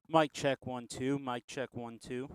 Mic check 1 2. Mic check 1 2.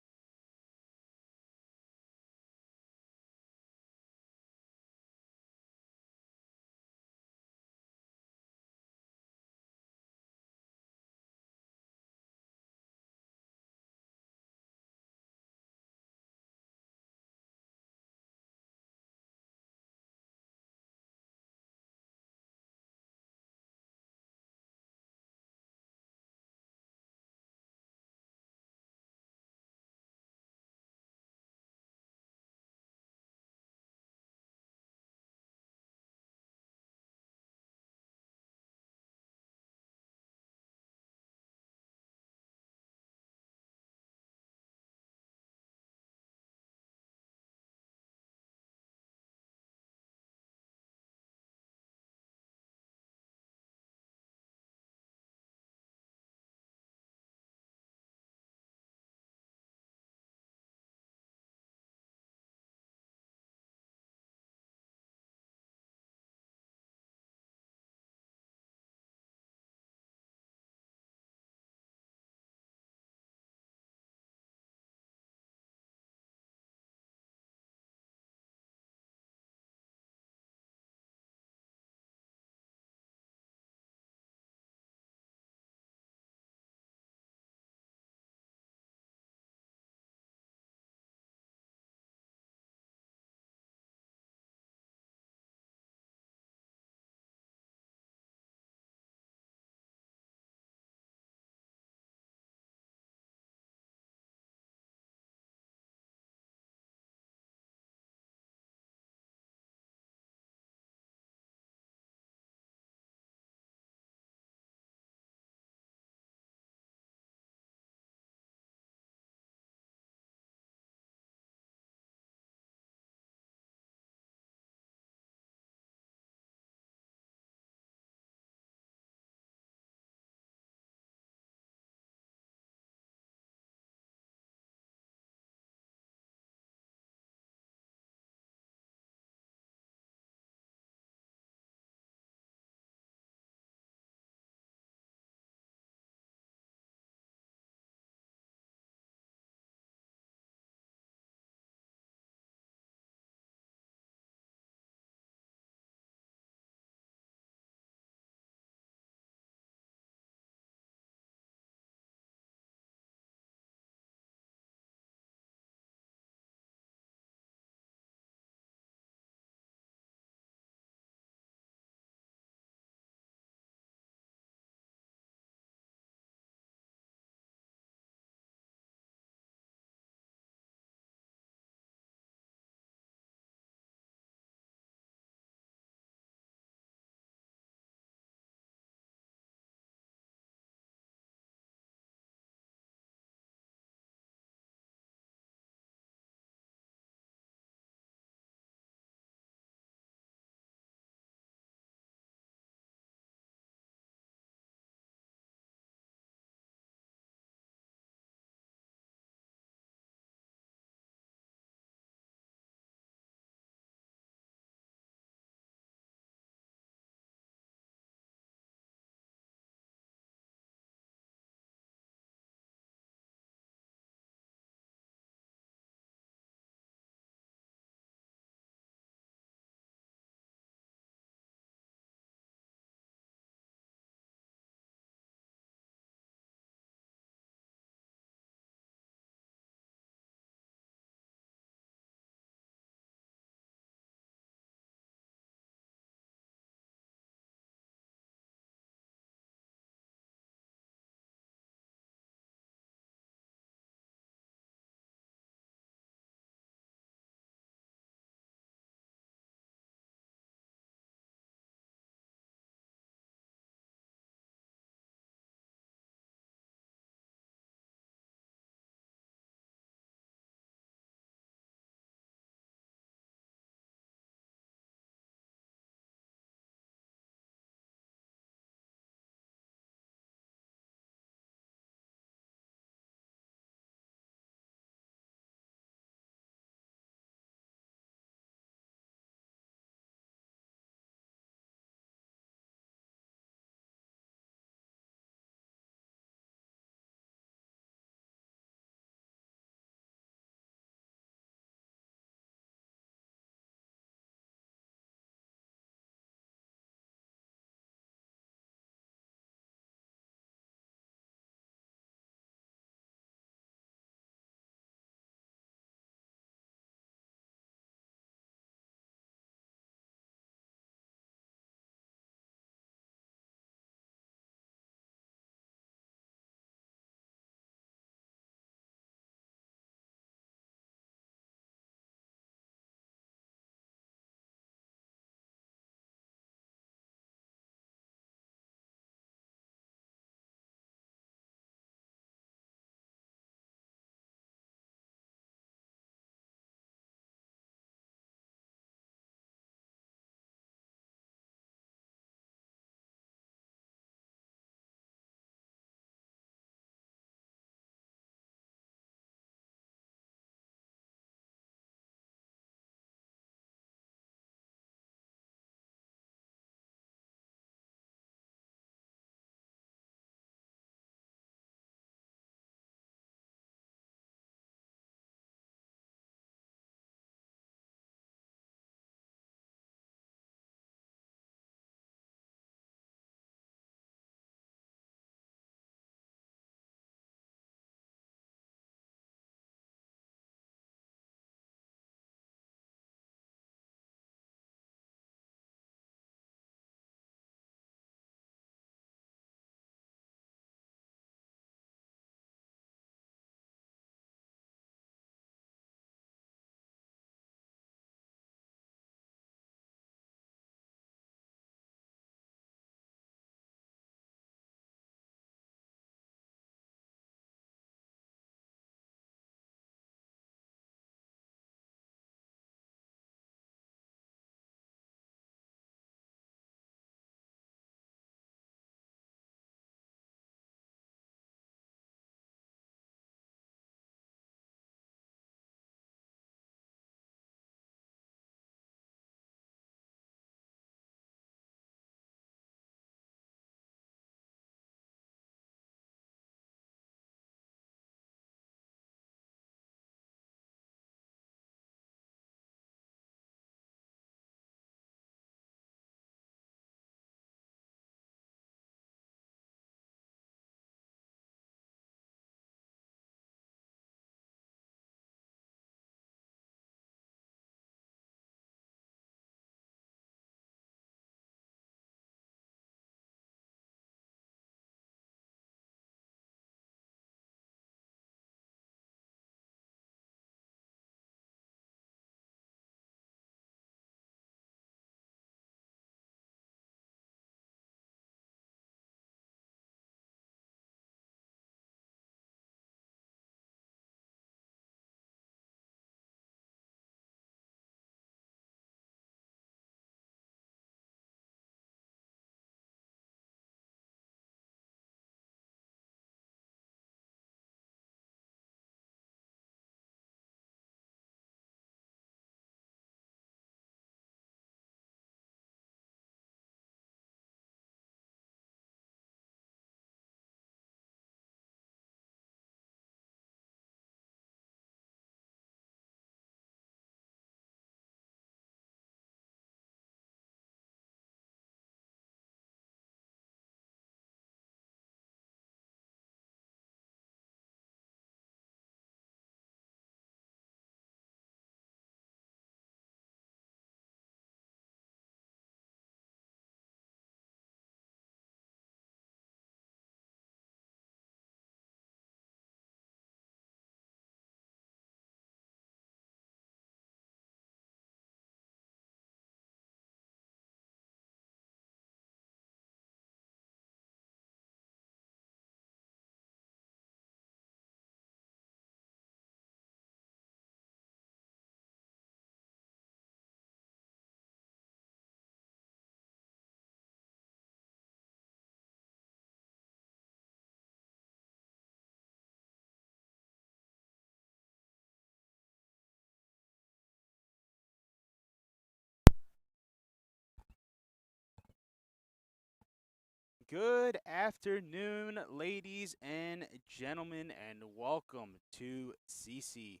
Good afternoon, ladies and gentlemen, and welcome to CCBC.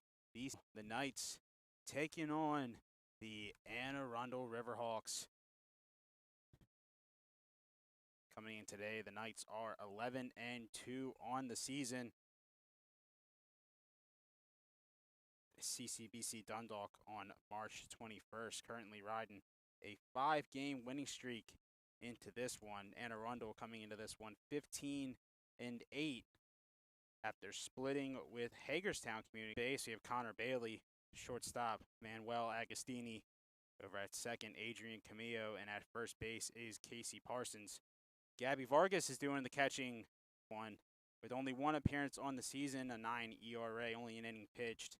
The Knights taking on the Arundel Riverhawks. Coming in today, the Knights are 11-2 on the season. CCBC Dundalk on March 21st, currently riding a 5-game winning streak into this one. And Arundel coming into this one 15-8 after splitting with Hagerstown Community Base. We have Connor Bailey, shortstop, Manuel Agostini over at second, Adrian Camillo, and at first base is Casey Parsons. Gabby Vargas is doing the catching one with only one appearance on the season, a 9 ERA, only an inning pitched.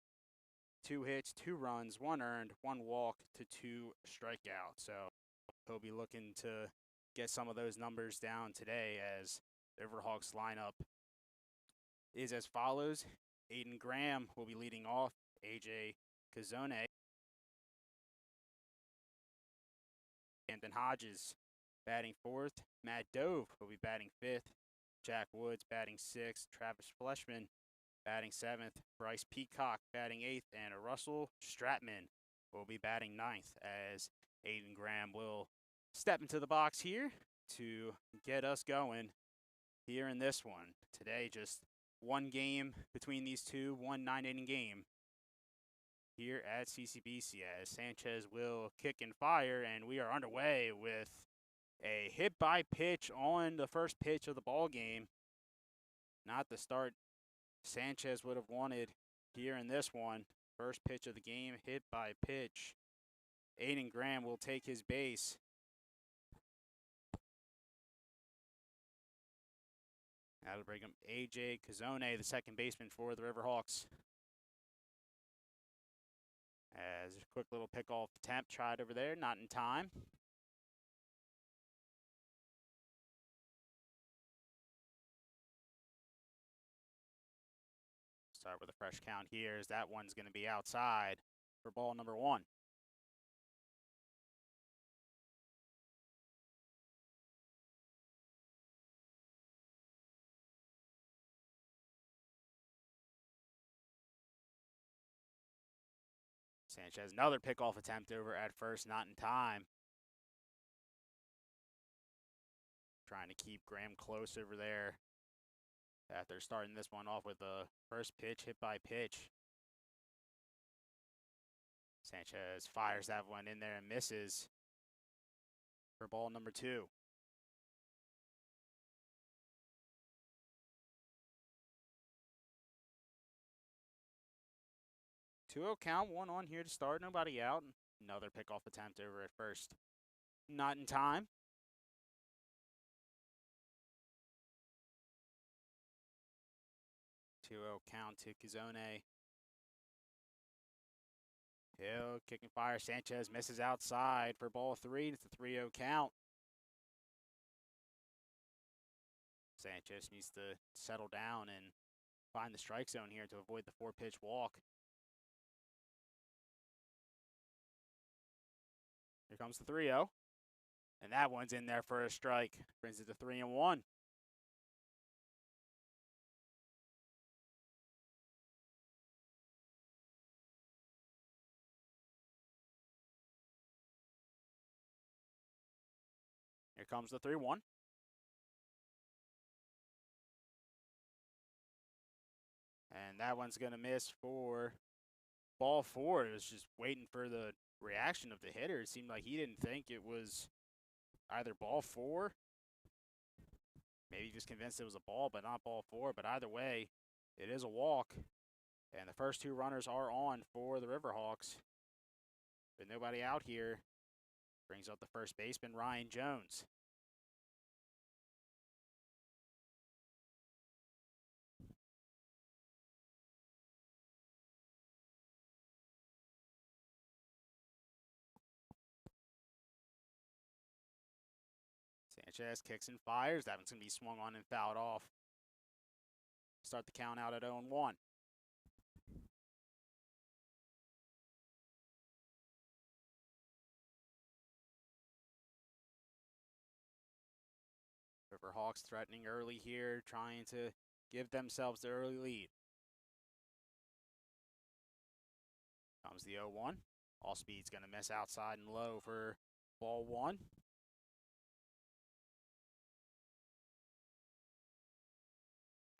2 hits, 2 runs, 1 earned, 1 walk to 2 strikeouts. So he'll be looking to get some of those numbers down today, as the Riverhawks lineup is as follows. Aiden Graham will be leading off. AJ Kazone. Camden Hodges batting 4th. Matt Dove will be batting 5th. Jack Woods batting 6th. Travis Fleshman batting 7th. Bryce Peacock batting 8th. And Russell Stratman will be batting 9th, as Aiden Graham will step into the box here to get us going here in this one. Today, just one game between these two, one 9-inning game here at CCBC, as Sanchez will kick and fire, and we are underway with a hit by pitch on the first pitch of the ball game. Not the start Sanchez would have wanted here in this one. First pitch of the game, hit by pitch. Aiden Graham will take his base. That'll bring him AJ Kazone, the second baseman for the Riverhawks. As a quick little pickoff attempt tried over there, not in time. Start with a fresh count here, as that one's going to be outside for ball number 1. Sanchez, another pickoff attempt over at first, not in time. Trying to keep Graham close over there after starting this one off with a first pitch, hit by pitch. Sanchez fires that one in there and misses for ball number 2. 2-0 count, 1 on here to start, nobody out. Another pickoff attempt over at first, not in time. Count to Kazone. Hill kicking fire. Sanchez misses outside for ball 3. It's a 3-0 count. Sanchez needs to settle down and find the strike zone here to avoid the 4-pitch walk. Here comes the 3-0. And that one's in there for a strike. Brings it to 3-1. Here comes the 3-1. And that one's going to miss for ball 4. It was just waiting for the reaction of the hitter. It seemed like he didn't think it was either ball 4. Maybe just convinced it was a ball, but not ball 4. But either way, it is a walk. And the first 2 runners are on for the Riverhawks. But nobody out here. Brings up the first baseman, Ryan Jones. Sanchez kicks and fires. That one's going to be swung on and fouled off. Start the count out at 0-1. Riverhawks threatening early here, trying to give themselves the early lead. Comes the 0-1. All speed's going to miss outside and low for ball one.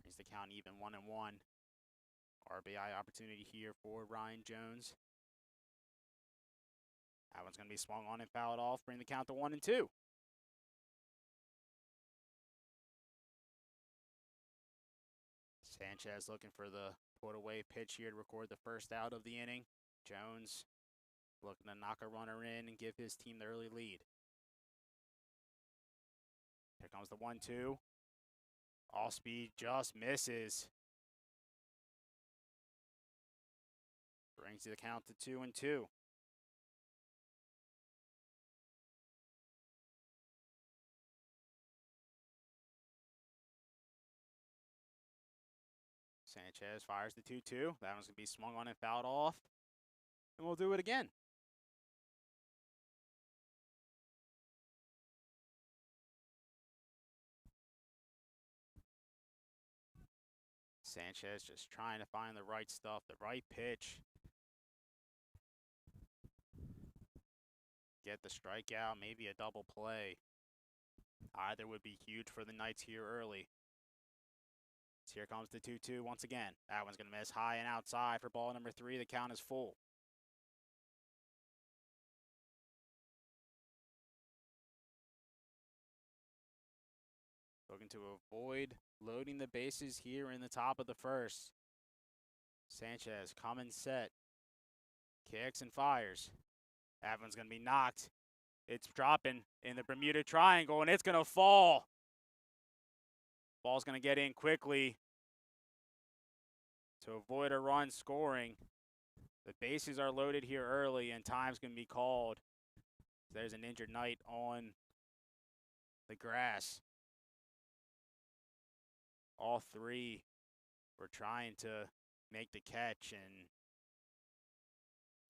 Brings the count even 1-1. RBI opportunity here for Ryan Jones. That one's going to be swung on and fouled off. Bring the count to 1-2. Sanchez looking for the put-away pitch here to record the first out of the inning. Jones looking to knock a runner in and give his team the early lead. Here comes the 1-2. All speed just misses. Brings the count to 2-2. Sanchez fires the 2-2. That one's going to be swung on and fouled off. And we'll do it again. Sanchez just trying to find the right stuff, the right pitch. Get the strikeout, maybe a double play. Either would be huge for the Knights here early. So here comes the 2-2 once again. That one's going to miss high and outside for ball number 3. The count is full. Looking to avoid loading the bases here in the top of the first. Sanchez coming set. Kicks and fires. That one's going to be knocked. It's dropping in the Bermuda Triangle, and it's going to fall. Ball's going to get in quickly to avoid a run scoring. The bases are loaded here early, and time's going to be called. There's an injured Knight on the grass. All three were trying to make the catch, and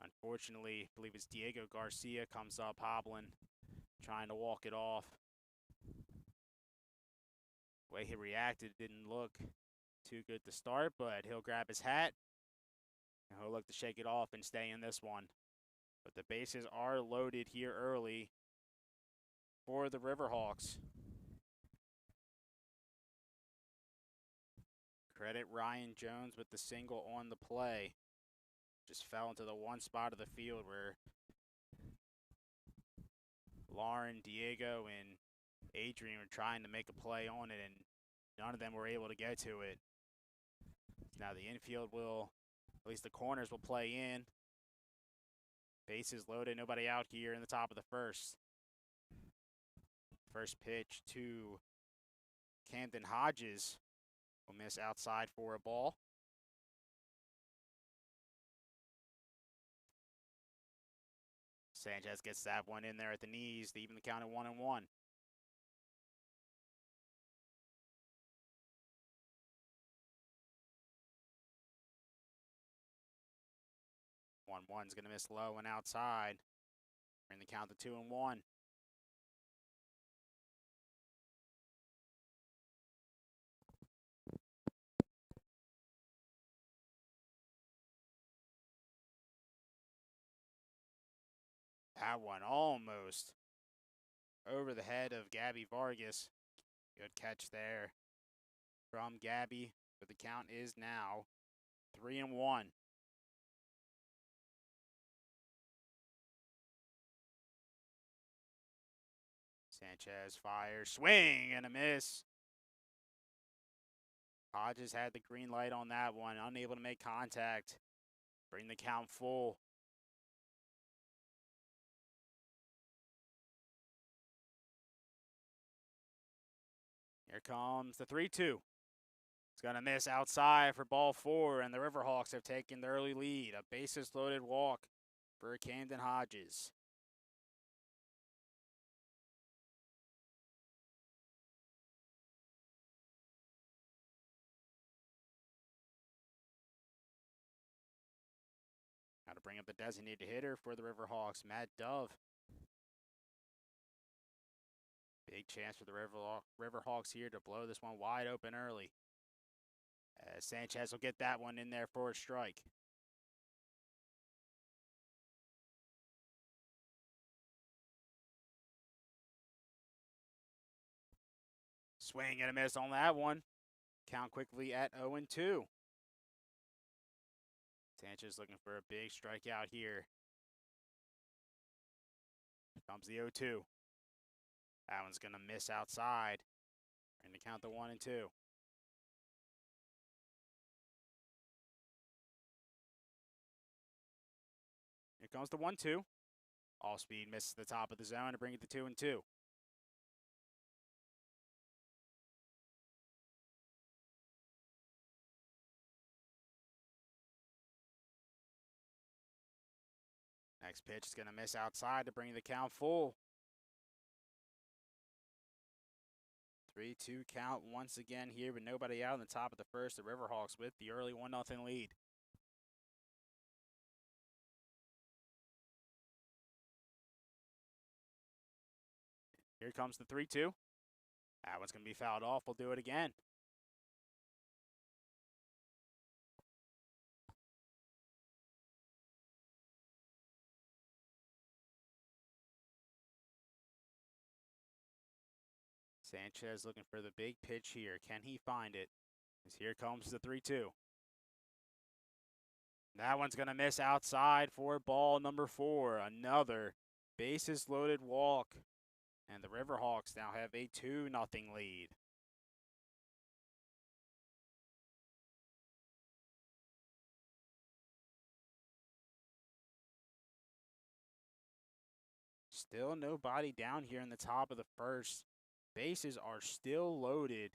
unfortunately, I believe it's Diego Garcia comes up hobbling, trying to walk it off. The way he reacted didn't look too good to start, but he'll grab his hat, and he'll look to shake it off and stay in this one. But the bases are loaded here early for the Riverhawks. Credit Ryan Jones with the single on the play. Just fell into the one spot of the field where Lauren, Diego, and Adrian were trying to make a play on it, and none of them were able to get to it. Now the infield will, at least the corners will play in. Bases loaded, nobody out here in the top of the first. First pitch to Camden Hodges will miss outside for a ball. Sanchez gets that one in there at the knees to even the count at 1-1. 1-1's going to miss low and outside. Bring the count to 2-1. 1 almost over the head of Gabby Vargas. Good catch there from Gabby, but the count is now 3-1. Sanchez fires, swing and a miss. Hodges had the green light on that one, unable to make contact. Bring the count full. Here comes the 3-2. It's going to miss outside for ball 4, and the Riverhawks have taken the early lead. A bases-loaded walk for Camden Hodges. Now to bring up the designated hitter for the Riverhawks, Matt Dove. Big chance for the Riverhawks here to blow this one wide open early. As Sanchez will get that one in there for a strike. Swing and a miss on that one. Count quickly at 0-2. Sanchez looking for a big strikeout here. Comes the 0-2. That one's going to miss outside. Going to count the 1-2. Here comes the 1-2. All speed misses the top of the zone to bring it to 2-2. Next pitch is going to miss outside to bring the count full. 3-2 count once again here with nobody out in the top of the first. The Riverhawks with the early 1-0 lead. Here comes the 3-2. That one's going to be fouled off. We'll do it again. Sanchez looking for the big pitch here. Can he find it? As here comes the 3-2. That one's going to miss outside for ball number 4. Another bases loaded walk. And the Riverhawks now have a 2-0 lead. Still nobody down here in the top of the first. Bases are still loaded.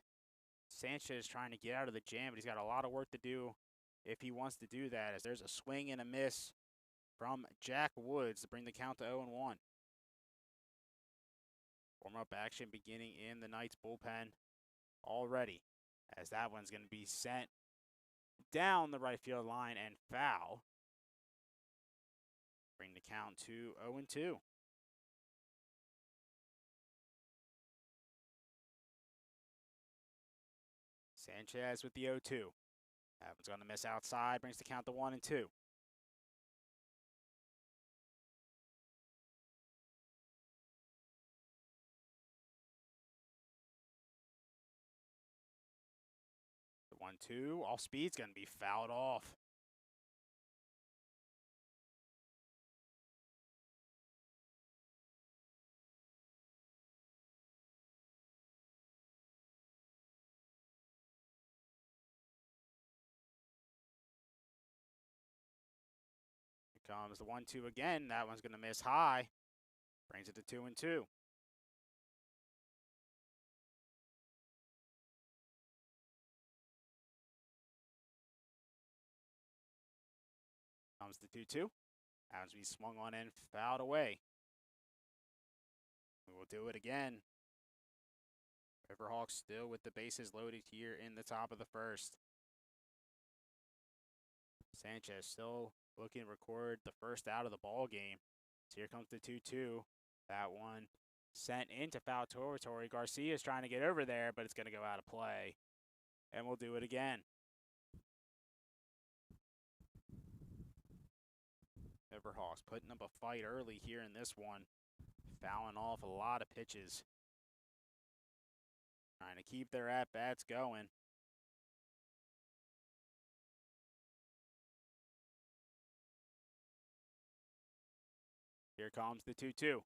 Sanchez trying to get out of the jam, but he's got a lot of work to do if he wants to do that, as there's a swing and a miss from Jack Woods to bring the count to 0-1. Warm-up action beginning in the Knights bullpen already, as that one's going to be sent down the right field line and foul. Bring the count to 0-2. Sanchez with the 0-2. That one's going to miss outside, brings the count to 1-2. The 1-2, all speed's going to be fouled off. Here comes the 1-2 again. That one's going to miss high. Brings it to 2-2. Comes the 2-2. That one's going to be swung on and fouled away. We will do it again. Riverhawks still with the bases loaded here in the top of the first. Sanchez still looking to record the first out of the ball game. So here comes the 2-2. That one sent into foul territory. Garcia's trying to get over there, but it's going to go out of play. And we'll do it again. Riverhawks putting up a fight early here in this one. Fouling off a lot of pitches. Trying to keep their at-bats going. Here comes the 2-2.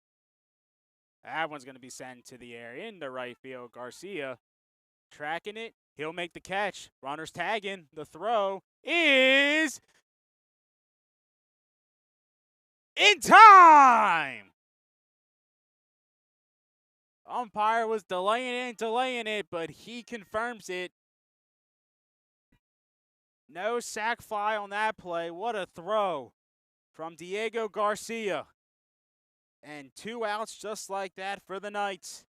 That one's going to be sent to the air into right field. Garcia tracking it. He'll make the catch. Runners tagging. The throw is in time! Umpire was delaying it, but he confirms it. No sac fly on that play. What a throw from Diego Garcia. And 2 outs just like that for the Knights.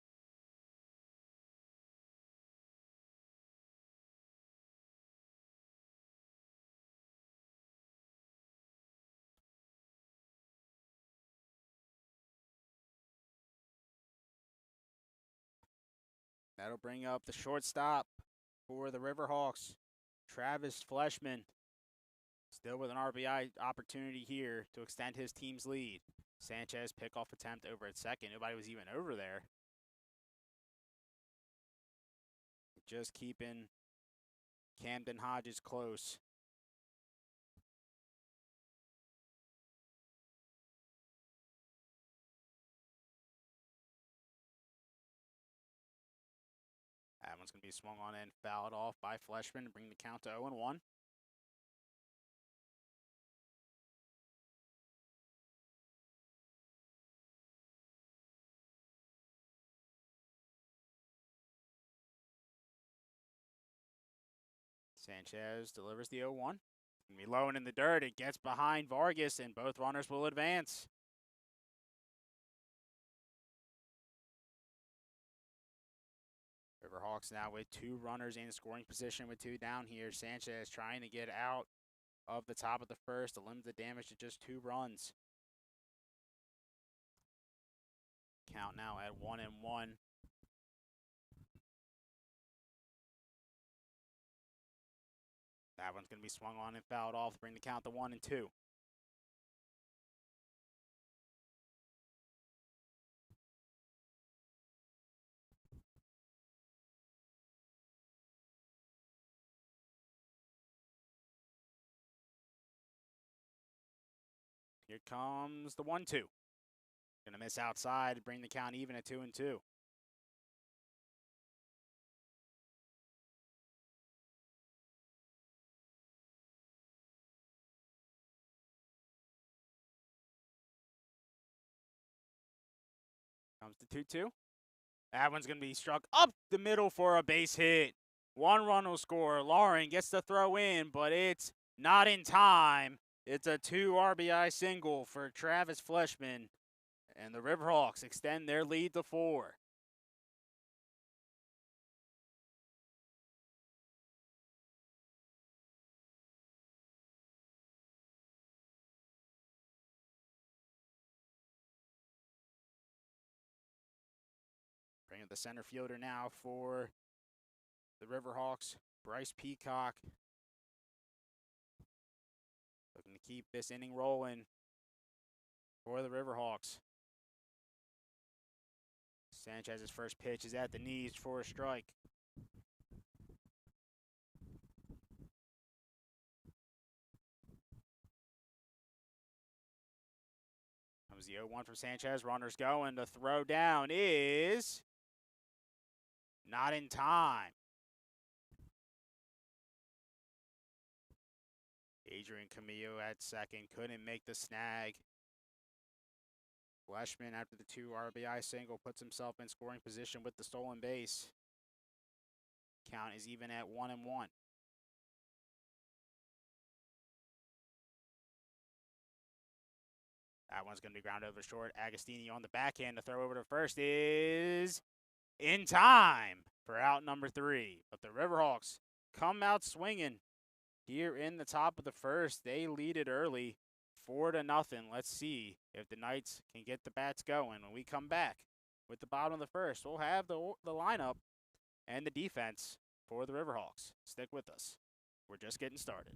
That'll bring up the shortstop for the Riverhawks, Travis Fleshman. Still with an RBI opportunity here to extend his team's lead. Sanchez pickoff attempt over at second. Nobody was even over there. Just keeping Camden Hodges close. That one's going to be swung on and fouled off by Fleshman to bring the count to 0-1. Sanchez delivers the 0-1. Going to be low and in the dirt. It gets behind Vargas, and both runners will advance. Riverhawks now with 2 runners in scoring position with 2 down here. Sanchez trying to get out of the top of the first to limit the damage to just 2 runs. Count now at 1-1. That one's going to be swung on and fouled off to bring the count to 1-2. Here comes the 1-2. Going to miss outside to bring the count even at 2-2. Comes the 2-2. That one's going to be struck up the middle for a base hit. 1 run will score. Lauren gets the throw in, but it's not in time. It's a 2 RBI single for Travis Fleshman, and the Riverhawks extend their lead to 4. Bring up the center fielder now for the Riverhawks, Bryce Peacock. Looking to keep this inning rolling for the Riverhawks. Sanchez's first pitch is at the knees for a strike. Comes the 0-1 from Sanchez. Runners going. The throw down is not in time. Adrian Camillo at second. Couldn't make the snag. Fleshman, after the 2 RBI single, puts himself in scoring position with the stolen base. Count is even at 1-1. That one's going to be ground over short. Agostini on the backhand. The throw over to first is in time for out number 3. But the Riverhawks come out swinging here in the top of the first. They lead it early, 4-0. Let's see if the Knights can get the bats going. When we come back with the bottom of the first, we'll have the lineup and the defense for the Riverhawks. Stick with us. We're just getting started.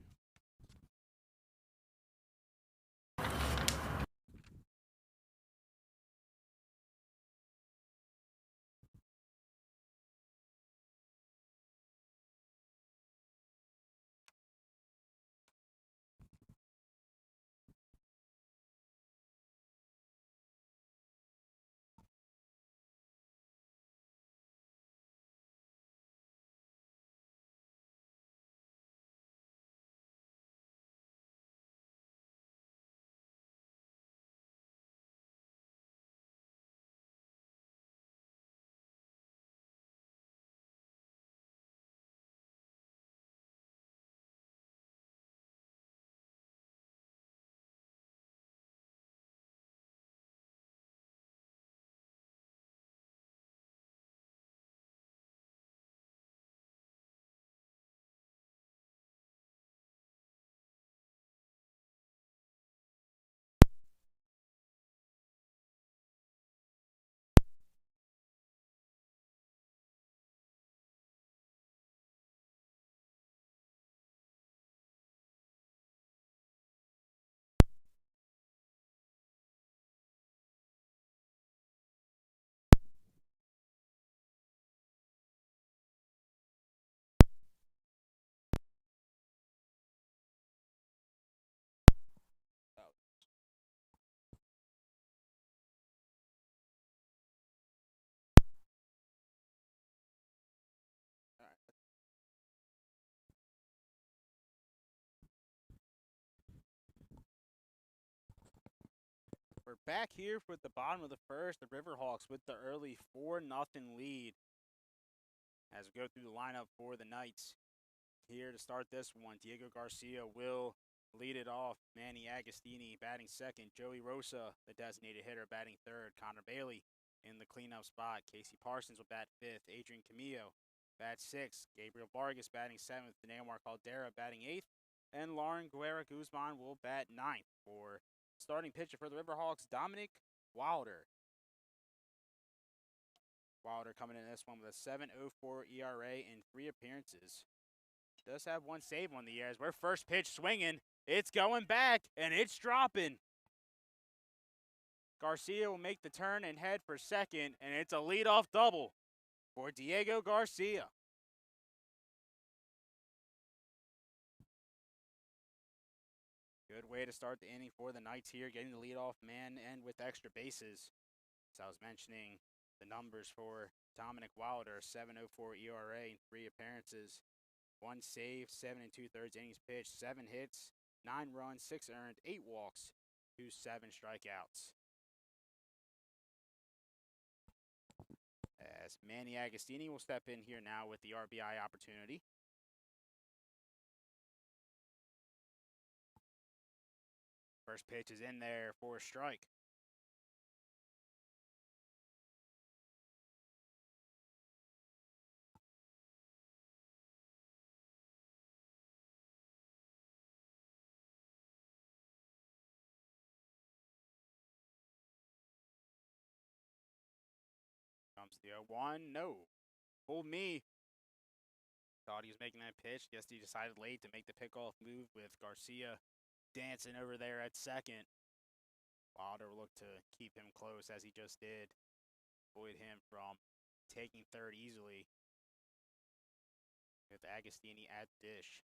We're back here with the bottom of the first. The Riverhawks with the early 4-0 lead. As we go through the lineup for the Knights. Here to start this one, Diego Garcia will lead it off. Manny Agostini batting second. Joey Rosa, the designated hitter, batting third. Connor Bailey in the cleanup spot. Casey Parsons will bat fifth. Adrian Camillo bats sixth. Gabriel Vargas batting seventh. Neymar Caldera batting eighth. And Lauren Guerra Guzman will bat ninth. For starting pitcher for the Riverhawks, Dominic Wilder. Wilder coming in this one with a 7.04 ERA in 3 appearances. Does have 1 save on the year. As we're first pitch swinging. It's going back, and it's dropping. Garcia will make the turn and head for second, and it's a leadoff double for Diego Garcia. Good way to start the inning for the Knights here, getting the leadoff man and with extra bases. As I was mentioning, the numbers for Dominic Wilder, 7.04 ERA in 3 appearances, 1 save, 7 2/3 innings pitched, 7 hits, 9 runs, 6 earned, 8 walks, 7 strikeouts. As Manny Agostini will step in here now with the RBI opportunity. First pitch is in there for a strike. Comes the 0-1. No. Fooled me. Thought he was making that pitch. Guess he decided late to make the pickoff move with Garcia dancing over there at second. Wilder looked to keep him close as he just did. Avoid him from taking third easily with Agostini at dish.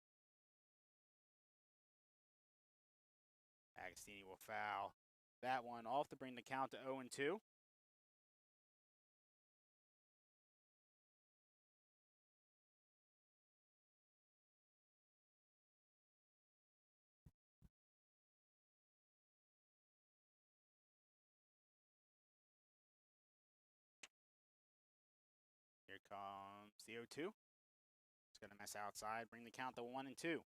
Agostini will foul that one off to bring the count to 0-2. Here comes the 0-2. It's going to mess outside, bring the count to 1-2.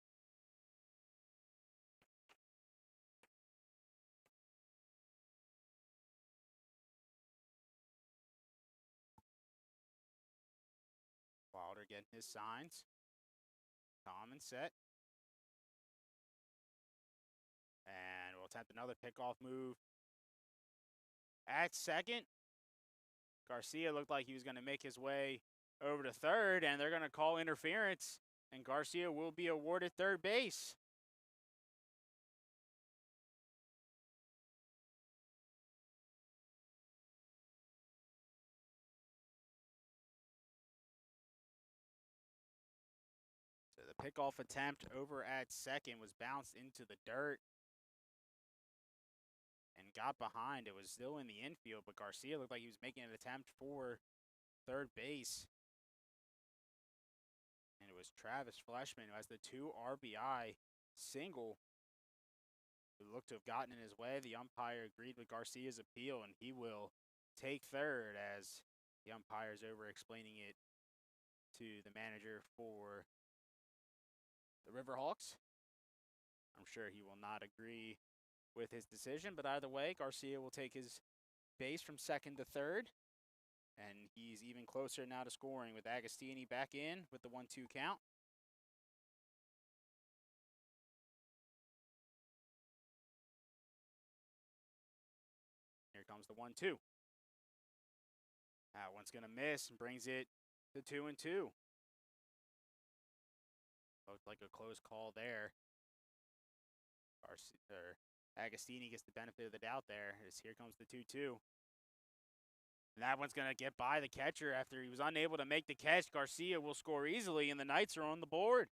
Wilder getting his signs. Calm and set. And we'll attempt another pickoff move. At second, Garcia looked like he was going to make his way over to third, and they're going to call interference, and Garcia will be awarded third base. So the pickoff attempt over at second was bounced into the dirt and got behind. It was still in the infield, but Garcia looked like he was making an attempt for third base. And it was Travis Fleshman who has the 2 RBI single who looked to have gotten in his way. The umpire agreed with Garcia's appeal, and he will take third as the umpire's over explaining it to the manager for the Riverhawks. I'm sure he will not agree with his decision, but either way, Garcia will take his base from second to third, and he's even closer now to scoring with Agostini back in with the 1-2 count. Here comes the 1-2. That one's going to miss and brings it to 2-2. Looked like a close call there. Agostini gets the benefit of the doubt there. As here comes the 2-2. And that one's going to get by the catcher after he was unable to make the catch. Garcia will score easily, and the Knights are on the board.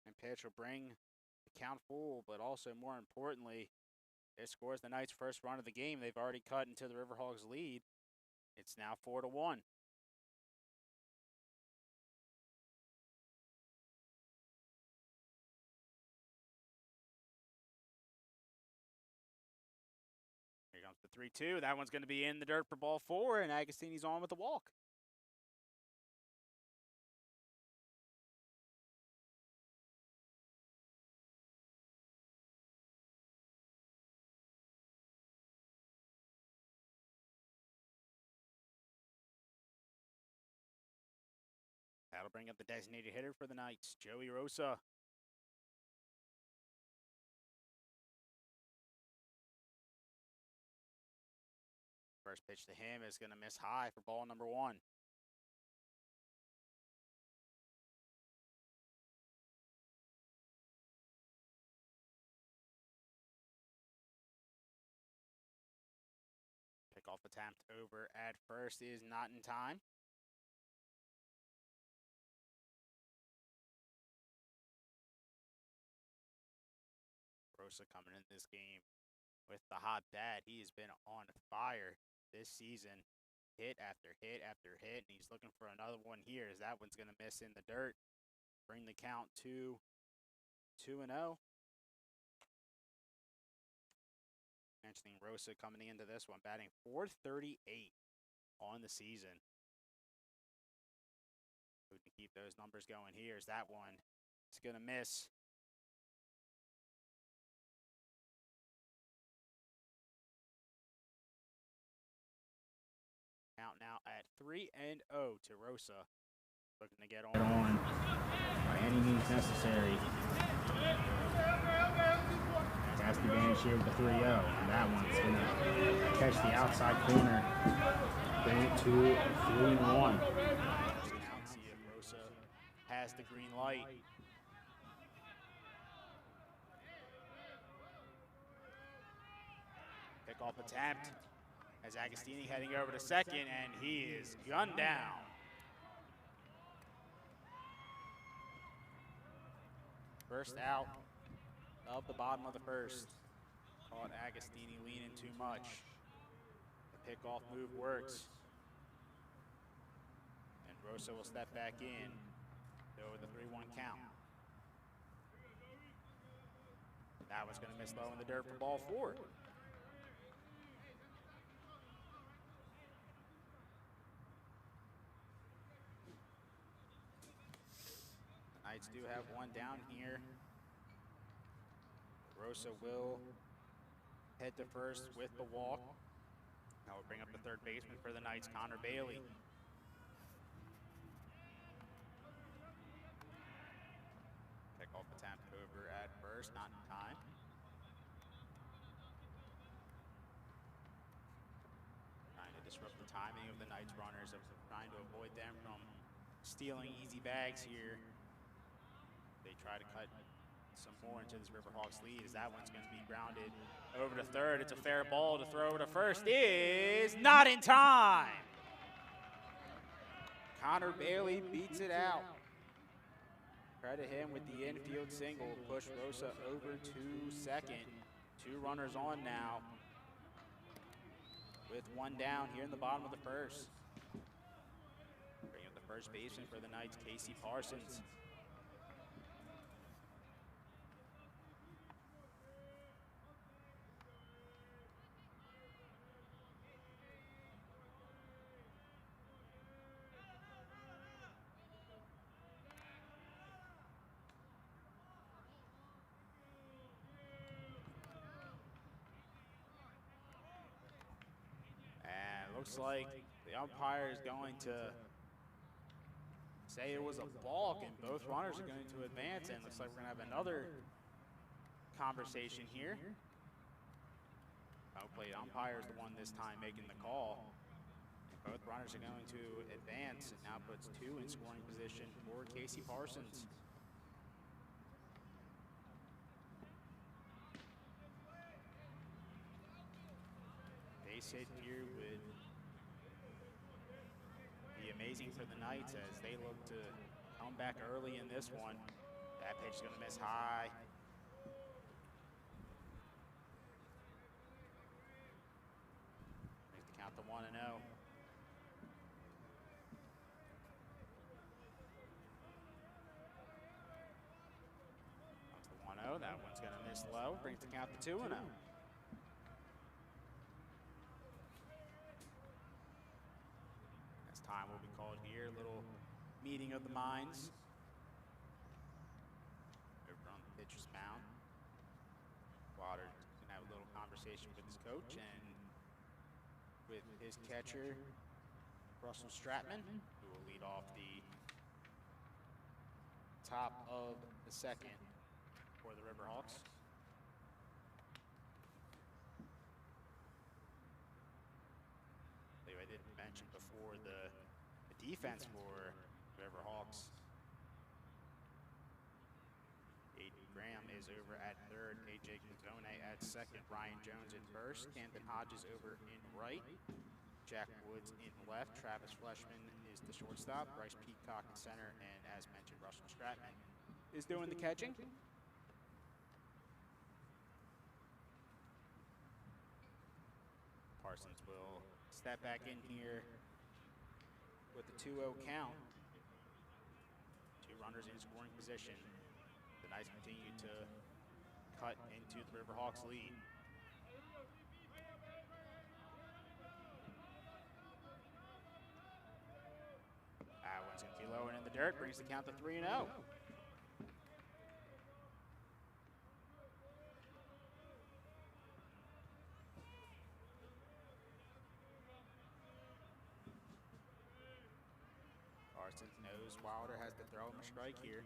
And pitch will bring the count full, but also more importantly, it scores the Knights' first run of the game. They've already cut into the Riverhawks' lead. It's now 4-1. 3-2. That one's going to be in the dirt for ball 4, and Agostini's on with the walk. That'll bring up the designated hitter for the Knights, Joey Rosa. First pitch to him is going to miss high for ball number 1. Pickoff attempt over at first is not in time. Rosa coming in this game with the hot bat. He has been on fire this season. Hit after hit after hit, and he's looking for another one here as that one's going to miss in the dirt. Bring the count to 2-0. Mentioning Rosa coming into this one, batting .438 on the season. Who can keep those numbers going here is that one. It's going to miss. Count now at 3-0 to Rosa. Looking to get on by any means necessary. That's the advantage here with the 3-0. And that one's going to catch the outside corner. Bring it to 3-1. Now see if Rosa has the green light. Pickoff attempt. As Agostini heading over to second, and he is gunned down. First out of the bottom of the first. Caught Agostini leaning too much. The pickoff move works. And Rosa will step back in over the 3-1 count. That one's going to miss low in the dirt for ball 4. Knights do have one down here. Rosa will head to first with the walk. That will bring up the third baseman for the Knights, Connor Bailey. Pickoff attempt over at first, not in time. Trying to disrupt the timing of the Knights runners, trying to avoid them from stealing easy bags here. They try to cut some more into this Riverhawks lead as that one's going to be grounded over to third. It's a fair ball to throw over to first. Is not in time. Connor Bailey beats it out. Credit him with the infield single. Push Rosa over to second. 2 runners on now with 1 down here in the bottom of the first. Bring up the first baseman for the Knights, Casey Parsons. Looks like the umpire is going to say it was a balk, and both runners are going to advance, and looks like we're going to have another conversation here. Hopefully the umpire is the one this time making the call. Both runners are going to advance. It now puts 2 in scoring position for Casey Parsons. Base hit here would be amazing for the Knights as they look to come back early in this one. That pitch is going to miss high. Brings the count to 1-0. Comes to 1-0. That one's going to miss low. Brings the count to 2-0. meeting of the minds over on the pitcher's mound. Wilder can have a little conversation with his coach and with his catcher, Russell Stratman, who will lead off the top of the second for the Riverhawks. I didn't mention before the defense for Riverhawks. Aiden Graham is over at third, AJ Canzone at second, Ryan Jones in first, Camden Hodges over in right, Jack Woods in left, Travis Fleshman is the shortstop, Bryce Peacock in center, and as mentioned, Russell Stratman is doing the catching. Parsons will step back in here with a 2-0 count. 2 runners in scoring position. The Knights continue to cut into the Riverhawks lead. That one's going to be low and in the dirt, brings the count to 3-0. Parsons knows Wilder has to throw him a strike here.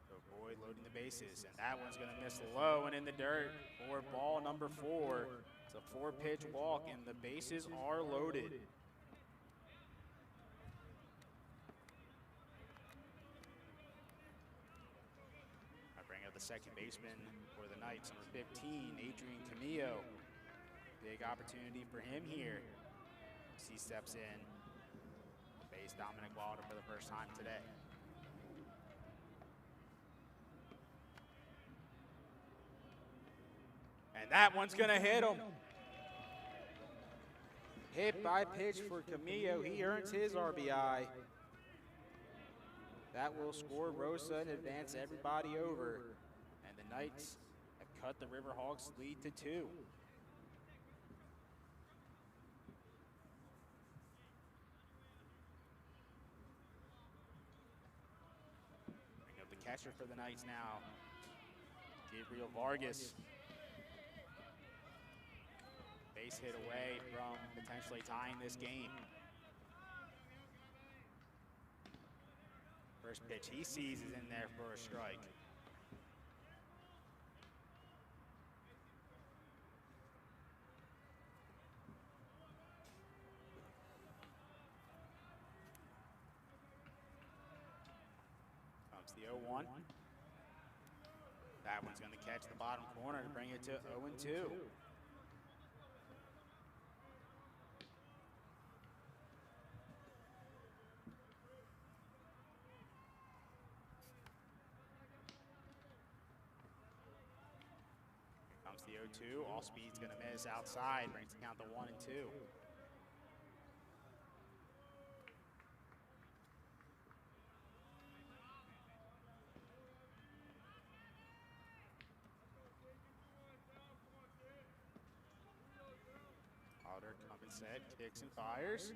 So Boyd loading the bases, and that one's going to miss low and in the dirt for ball number 4. It's a 4-pitch walk, and the bases are loaded. I bring up the second baseman for the Knights, number 15, Adrian Camillo. Big opportunity for him here. He steps in. Face Dominic Wilder for the first time today. And that one's going to hit him. Hit by pitch for Camillo. He earns his RBI. That will score Rosa and advance everybody over. And the Knights have cut the Riverhawks lead to 2. Catcher for the Knights now, Gabriel Vargas. Base hit away from potentially tying this game. First pitch he sees is in there for a strike. The 0-1. That one's going to catch the bottom corner to bring it to 0-2. Here comes the 0-2. All speed's going to miss outside. Brings the count to 1-2. Coming set, kicks and fires.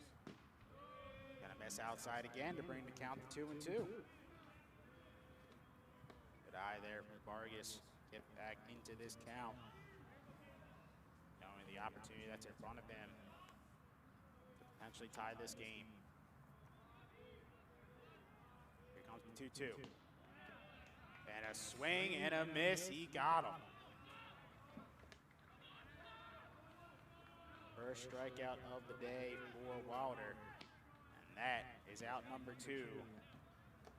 Gonna miss outside again to bring the count to 2-2. Good eye there from Vargas. Get back into this count. Knowing the opportunity that's in front of him to potentially tie this game. Here comes the 2-2. And a swing and a miss. He got him. First strikeout of the day for Wilder, and that is out number 2.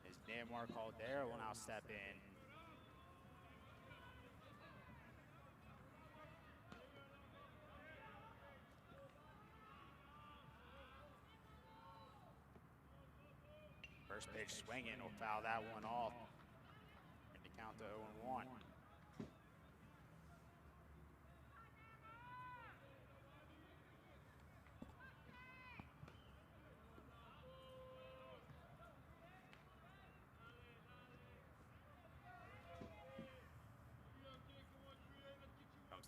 As Neymar Caldera will now step in. First pitch swinging will foul that one off. And to count to 0-1.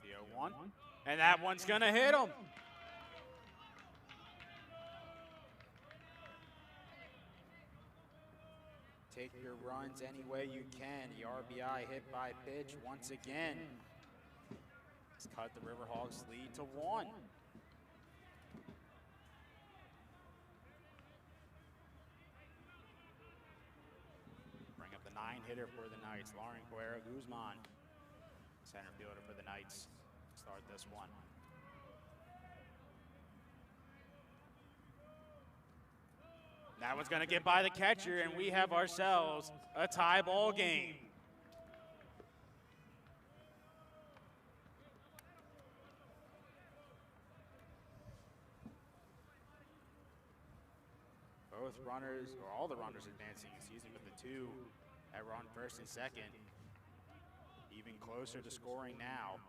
The 0-1, and that one's going to hit him. your runs any way you can. The RBI hit by pitch once again. It's cut the Riverhawks lead to 1. Bring up the 9-hitter for the Knights, Lauren Guerra Guzman, center fielder for the Knights. Start this one. That one's going to get by the catcher, and we have ourselves a tie ball game. Both runners, or all the runners advancing, excuse me, with the 2 that run first and second. Even closer to scoring now.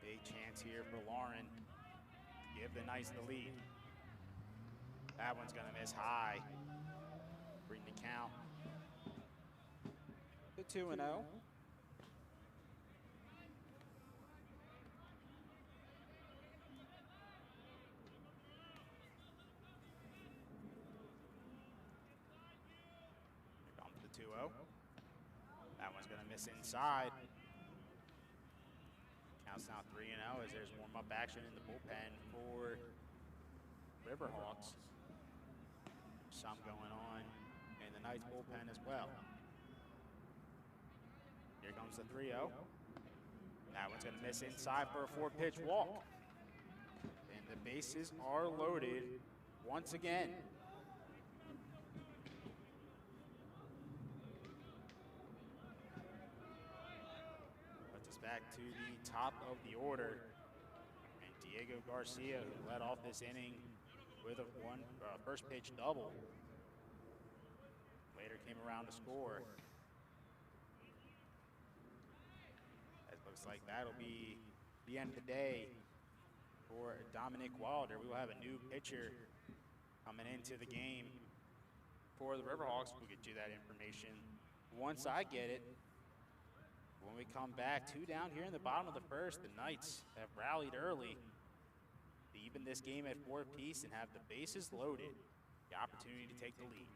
Big chance here for Lauren to give the Knights the lead. That one's going to miss high. Bring the count to 2-0. Here comes the 2-0. That one's going to miss inside. Counts now 3-0 as there's warm-up action in the bullpen for Riverhawks. Some going on in the Knights bullpen as well. Here comes the 3-0. That one's going to miss inside for a 4-pitch walk. And the bases are loaded once again. Puts us back to the top of the order. And Diego Garcia, who led off this inning with a first pitch double, later came around to score. It looks like that'll be the end of the day for Dominic Wilder. We will have a new pitcher coming into the game for the Riverhawks. We'll get you that information once I get it. When we come back, 2 down here in the bottom of the first, the Knights have rallied early to even this game at 4 apiece and have the bases loaded, the opportunity to take the lead.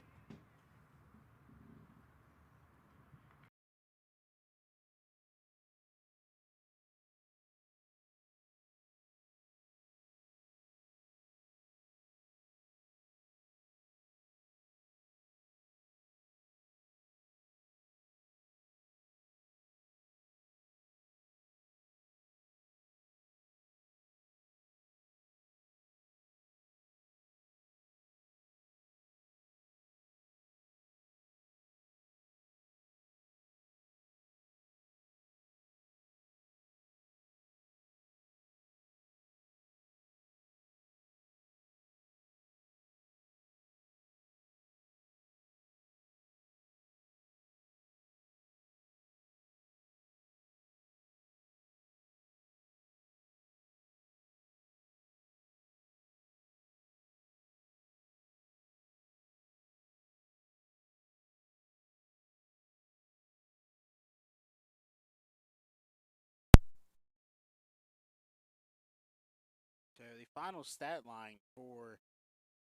So the final stat line for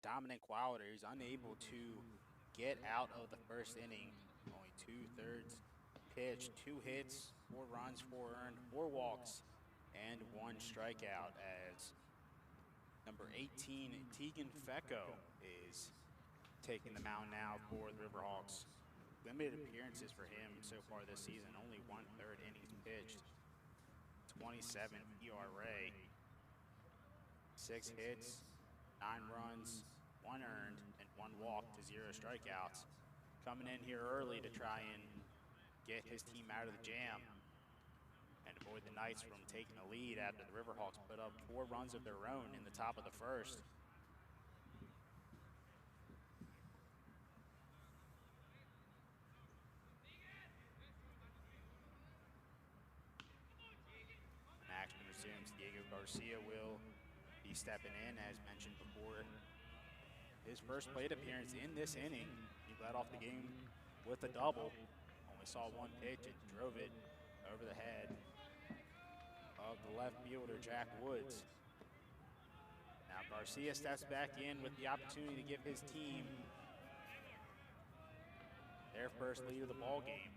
Dominic Wilder is unable to get out of the first inning. Only 2/3 pitch, 2 hits, 4 runs, 4 earned, 4 walks, and 1 strikeout as number 18, Tegan Fecco, is taking the mound now for the Riverhawks. Limited appearances for him so far this season, only 1/3 innings pitched, 27 ERA. 6 hits, 9 runs, 1 earned, and 1 walk to 0 strikeouts. Coming in here early to try and get his team out of the jam and avoid the Knights from taking the lead after the Riverhawks put up 4 runs of their own in the top of the first. Action resumes. Diego Garcia will be stepping in, as mentioned before. His first plate appearance in this inning, he led off the game with a double. Only saw 1 pitch and drove it over the head of the left fielder, Jack Woods. Now Garcia steps back in with the opportunity to give his team their first lead of the ball game.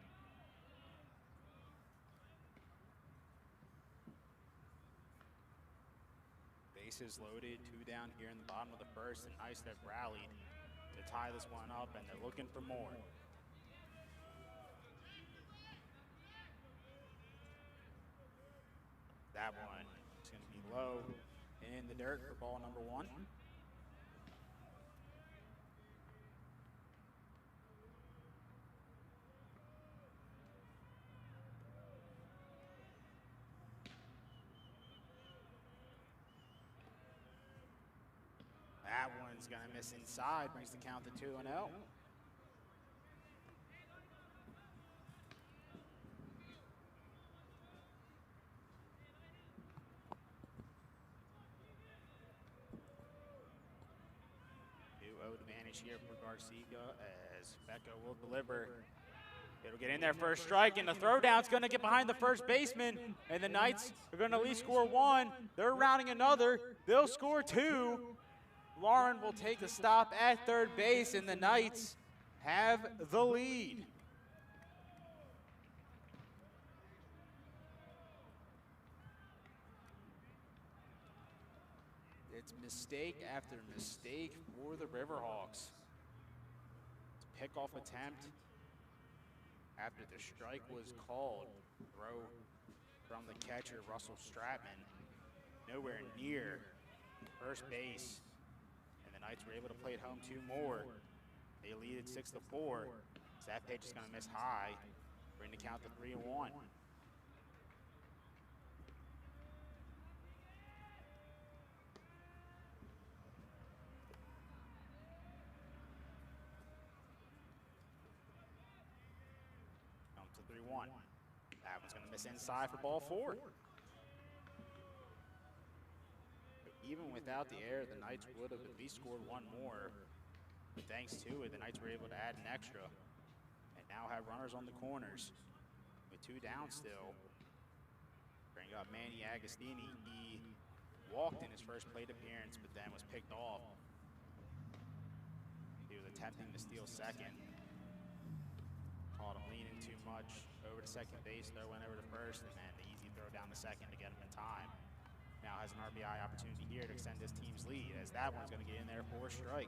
Bases loaded, 2 down here in the bottom of the first, and Ice have rallied to tie this one up, and they're looking for more. That one is going to be low in the dirt for ball number 1. That one's going to miss inside, brings the count to 2-0. Advantage here for Garcia as Becca will deliver. It'll get in there for a strike, and the throwdown's going to get behind the first baseman, and the Knights are going to at least score 1. They're rounding another. They'll score 2. Lauren will take the stop at third base, and the Knights have the lead. It's mistake after mistake for the Riverhawks. It's a pickoff attempt after the strike was called. Throw from the catcher, Russell Stratman, nowhere near first base. And the Knights were able to play it home 2 more. They lead it 6-4. That pitch is going to miss high, bring the count to 3-1. Comes to 3-1. That one's going to miss inside for ball 4. Even without the air, the Knights would have at least scored 1 more. But thanks to it, the Knights were able to add an extra and now have runners on the corners with 2 down still. Bring up Manny Agostini. He walked in his first plate appearance, but then was picked off. He was attempting to steal second. Caught him leaning too much over to second base, throw went over to first, and then the easy throw down to second to get him in time. Now has an RBI opportunity here to extend his team's lead, as that one's going to get in there for a strike.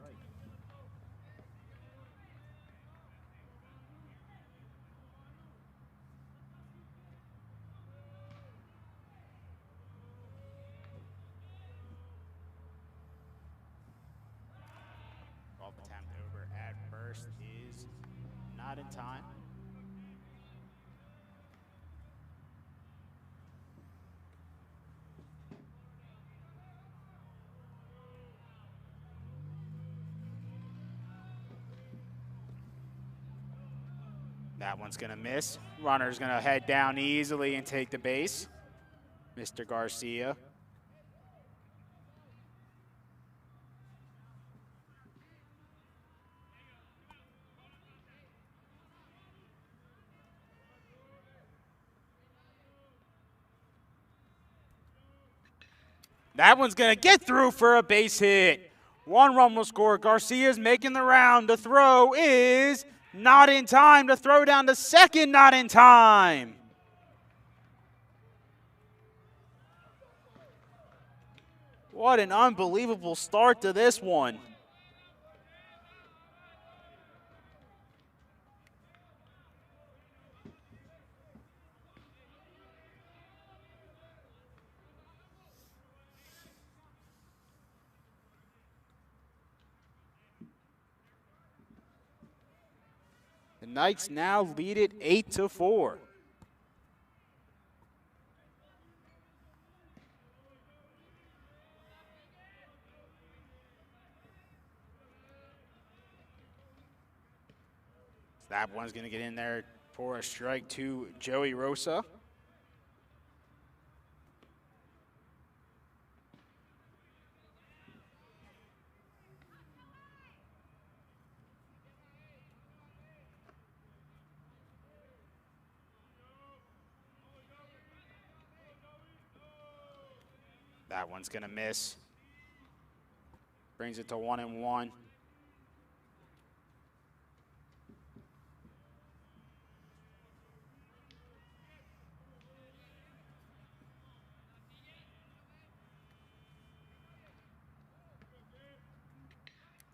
Golf attempt over at first is not in time. That one's going to miss. Runner's going to head down easily and take the base. Mr. Garcia. That one's going to get through for a base hit. 1 run will score. Garcia's making the round. The throw is not in time. To throw down to second, not in time. What an unbelievable start to this one. The Knights now lead it 8-4. That one's going to get in there for a strike to Joey Rosa. That one's going to miss. Brings it to 1-1.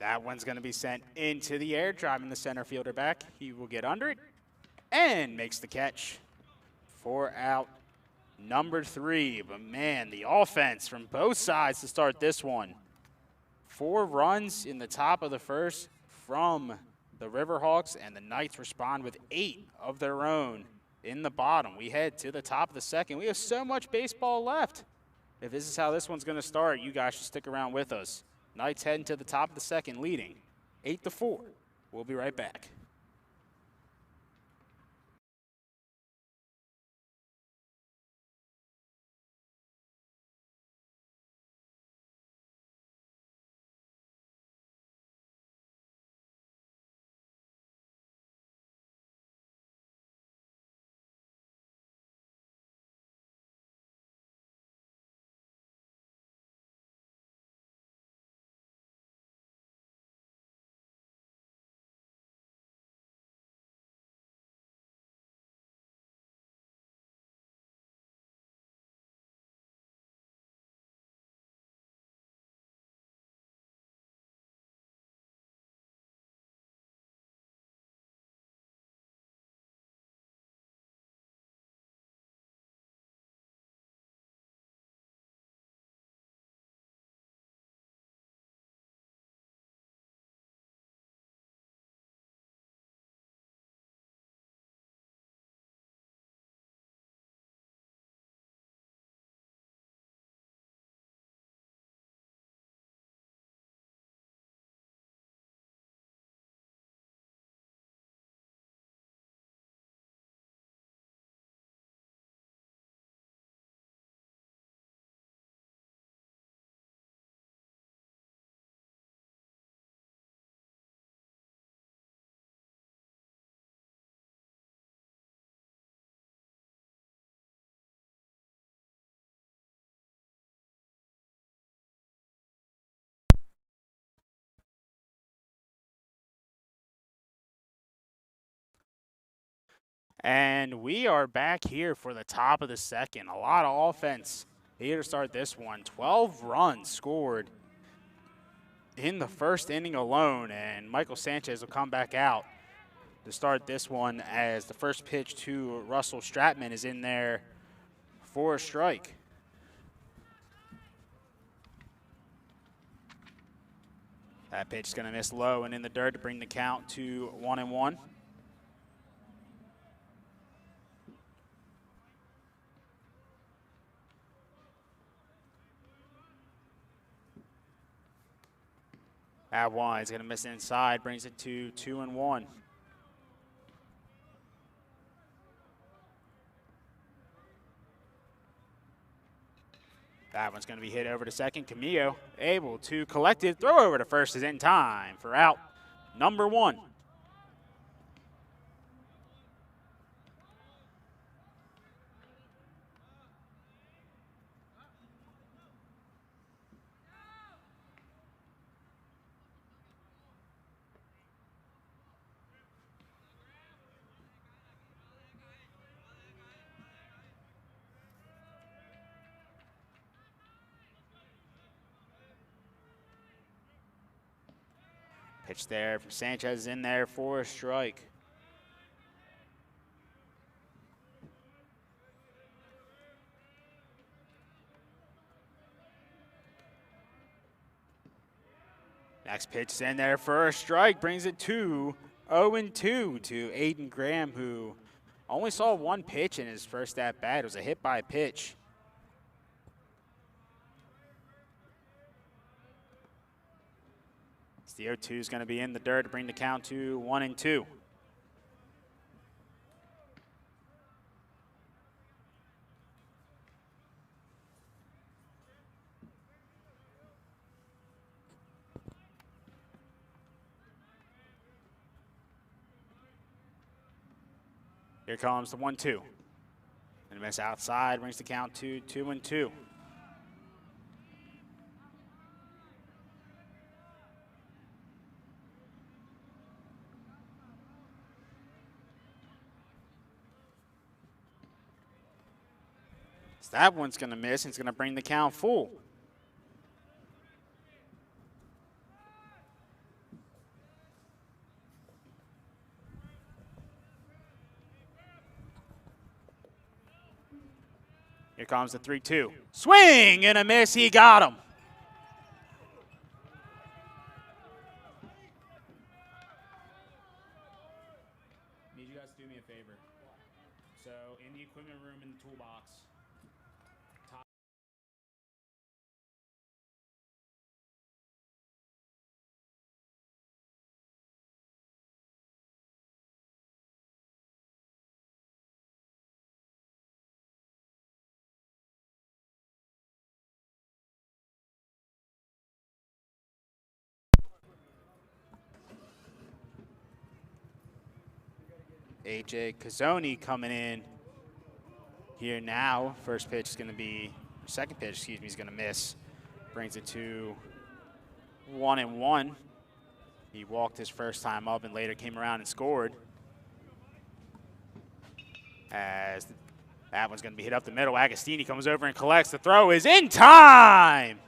That one's going to be sent into the air, driving the center fielder back. He will get under it and makes the catch for out number 3. But, man, the offense from both sides to start this one. 4 runs in the top of the first from the Riverhawks, and the Knights respond with 8 of their own in the bottom. We head to the top of the second. We have so much baseball left. If this is how this one's going to start, you guys should stick around with us. Knights heading to the top of the second, leading 8-4. We'll be right back. And we are back here for the top of the second. A lot of offense here to start this one. 12 runs scored in the first inning alone, and Michael Sanchez will come back out to start this one as the first pitch to Russell Stratman is in there for a strike. That pitch is going to miss low and in the dirt to bring the count to 1-1. That one is going to miss inside, brings it to 2-1. That one's going to be hit over to second. Camillo able to collect it. Throw over to first is in time for out number 1. Pitch there from Sanchez in there for a strike. Next pitch is in there for a strike, brings it to 0-2 to Aiden Graham, who only saw one pitch in his first at-bat. It was a hit by pitch. The 0-2 is going to be in the dirt to bring the count to 1-2. Here comes the 1-2. And a miss outside brings the count to 2-2. That one's going to miss, and it's going to bring the count full. Here comes the 3-2. Swing and a miss. He got him. Need you guys to do me a favor. So in the equipment room in the toolbox, AJ Cazzoni coming in here now. First pitch is going to be, second pitch, excuse me, is going to miss. Brings it to 1-1. He walked his first time up and later came around and scored. As that one's going to be hit up the middle. Agostini comes over and collects. The throw is in time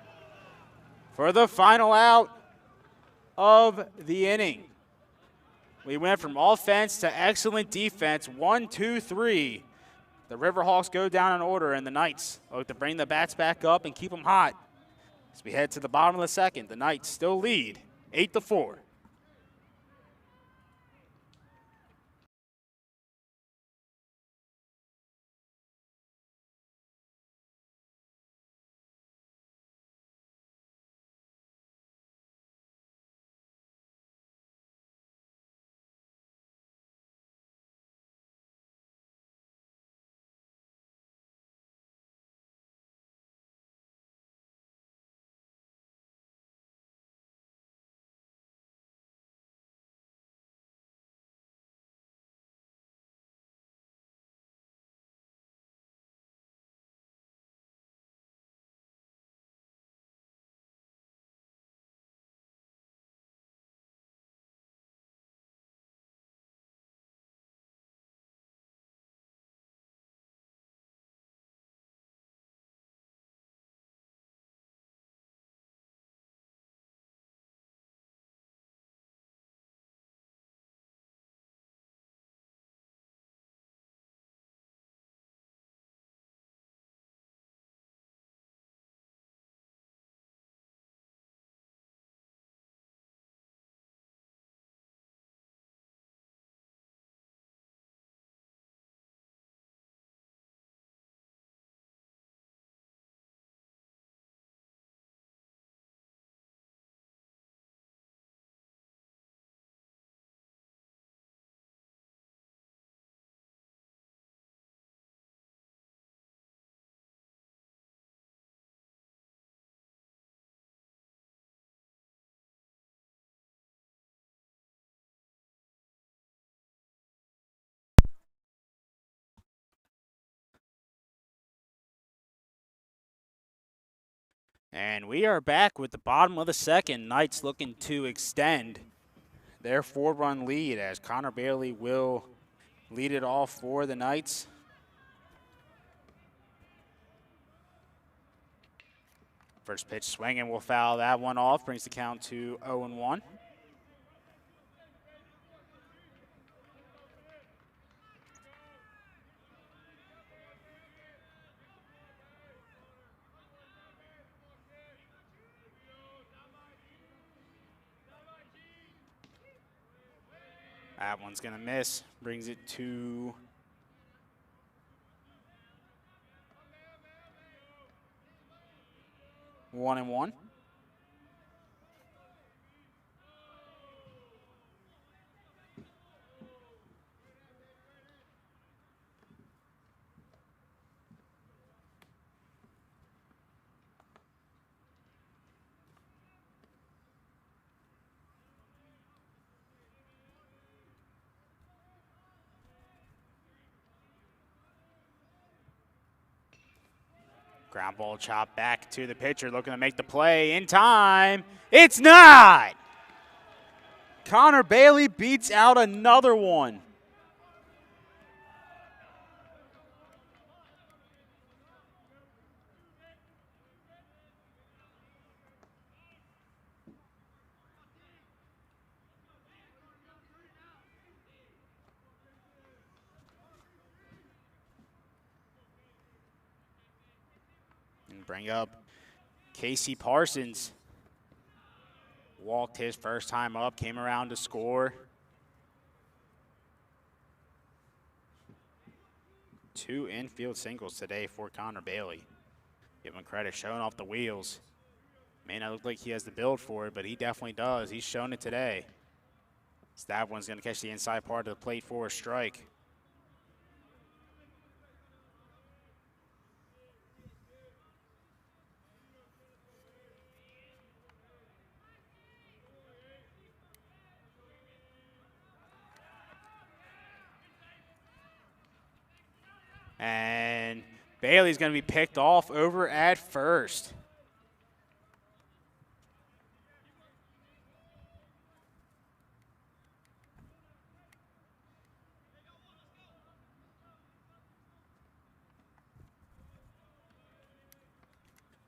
for the final out of the inning. We went from offense to excellent defense. 1, 2, 3. The Riverhawks go down in order, and the Knights look to bring the bats back up and keep them hot. As we head to the bottom of the second, the Knights still lead 8-4. And we are back with the bottom of the second. Knights looking to extend their 4-run lead as Connor Bailey will lead it off for the Knights. First pitch swinging will foul that one off, brings the count to 0-1. That one's going to miss, brings it to 1-1. Ground ball chop back to the pitcher, looking to make the play in time. It's not! Connor Bailey beats out another one. And bring up Casey Parsons. Walked his first time up, came around to score. 2 infield singles today for Connor Bailey. Give him credit, showing off the wheels. May not look like he has the build for it, but he definitely does. He's shown it today. So that one's going to catch the inside part of the plate for a strike. And Bailey's going to be picked off over at first.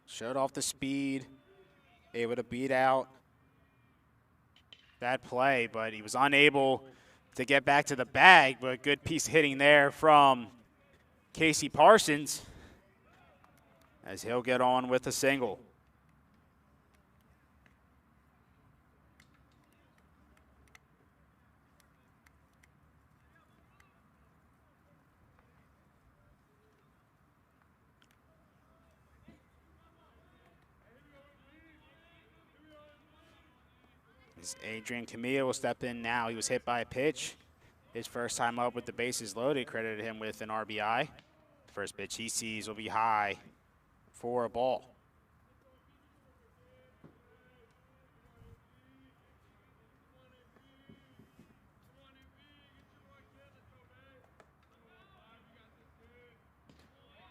Showed off the speed, able to beat out that play, but he was unable to get back to the bag, but good piece of hitting there from Casey Parsons as he'll get on with a single. As Adrian Camille will step in now. He was hit by a pitch. His first time up with the bases loaded, credited him with an RBI. First pitch he sees will be high for a ball.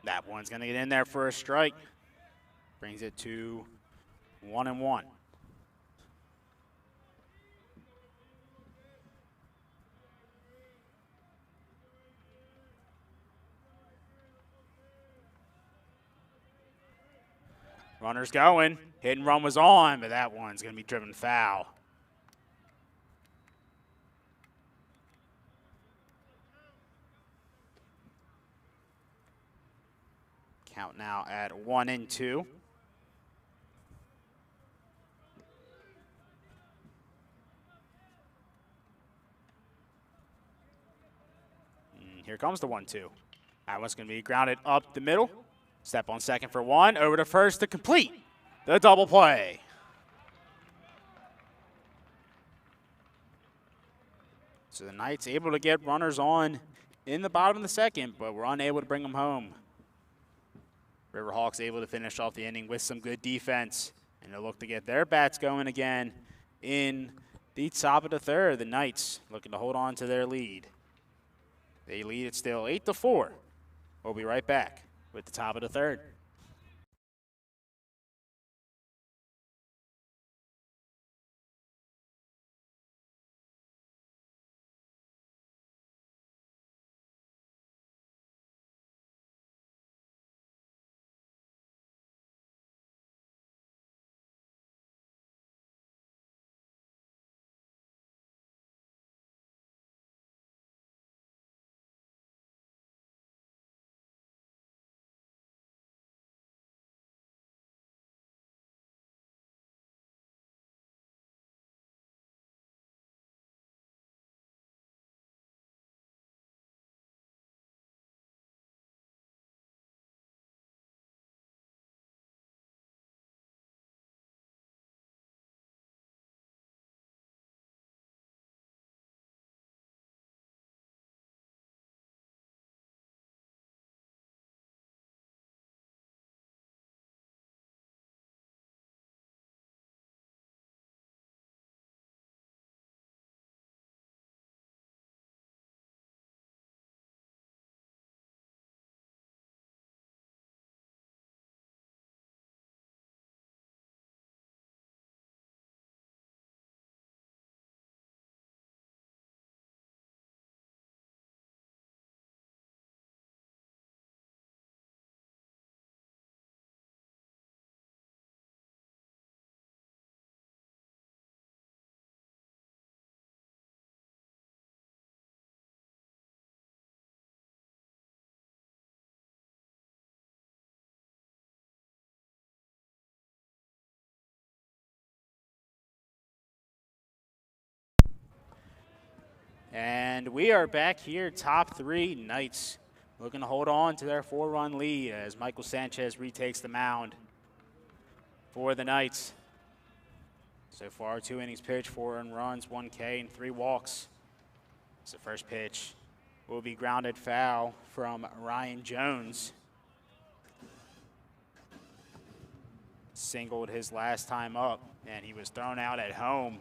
That one's going to get in there for a strike. Brings it to 1-1. Runner's going. Hit and run was on, but that one's going to be driven foul. Count now at 1-2. Here comes the 1-2. That one's going to be grounded up the middle. Step on second for one. Over to first to complete the double play. So the Knights able to get runners on in the bottom of the second, but we're unable to bring them home. Riverhawks able to finish off the inning with some good defense, and they'll look to get their bats going again in the top of the third. The Knights looking to hold on to their lead. They lead it still 8-4. We'll be right back with the top of the third. And we are back here, top three. Knights looking to hold on to their 4-run lead as Michael Sanchez retakes the mound for the Knights. So far, 2 innings pitched, 4 earned runs, 1 K, and 3 walks. So first pitch will be grounded foul from Ryan Jones. Singled his last time up, and he was thrown out at home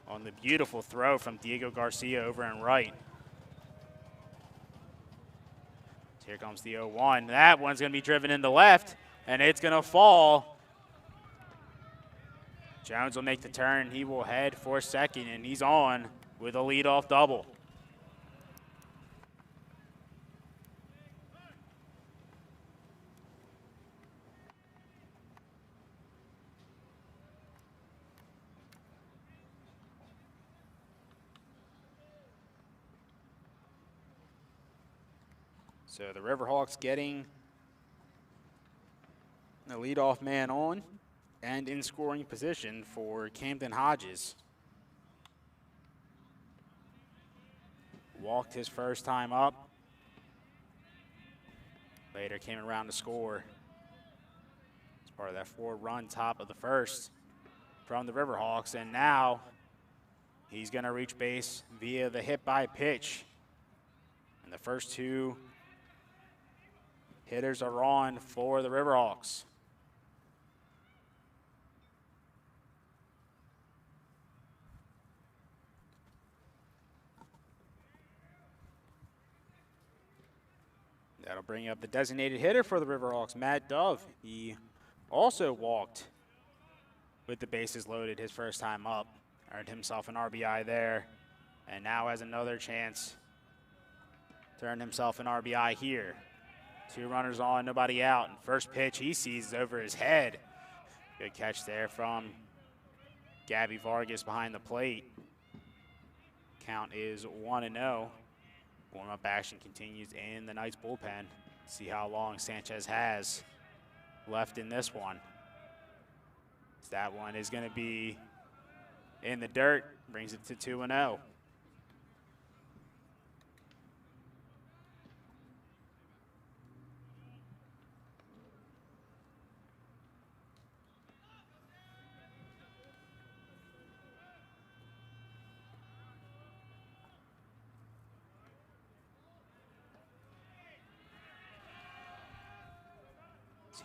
on the beautiful throw from Diego Garcia over and right. So here comes the 0-1. That one's going to be driven into left, and it's going to fall. Jones will make the turn. He will head for second, and he's on with a leadoff double. So the Riverhawks getting the leadoff man on and in scoring position for Camden Hodges. Walked his first time up. Later came around to score. As part of that 4-run top of the first from the Riverhawks. And now he's going to reach base via the hit by pitch. And the first 2 hitters are on for the Riverhawks. That'll bring up the designated hitter for the Riverhawks, Matt Dove. He also walked with the bases loaded his first time up. Earned himself an RBI there, and now has another chance to earn himself an RBI here. 2 runners on, nobody out. And first pitch he sees is over his head. Good catch there from Gabby Vargas behind the plate. Count is 1-0. Warm-up action continues in the Knights bullpen. See how long Sanchez has left in this one. That one is going to be in the dirt. Brings it to 2-0.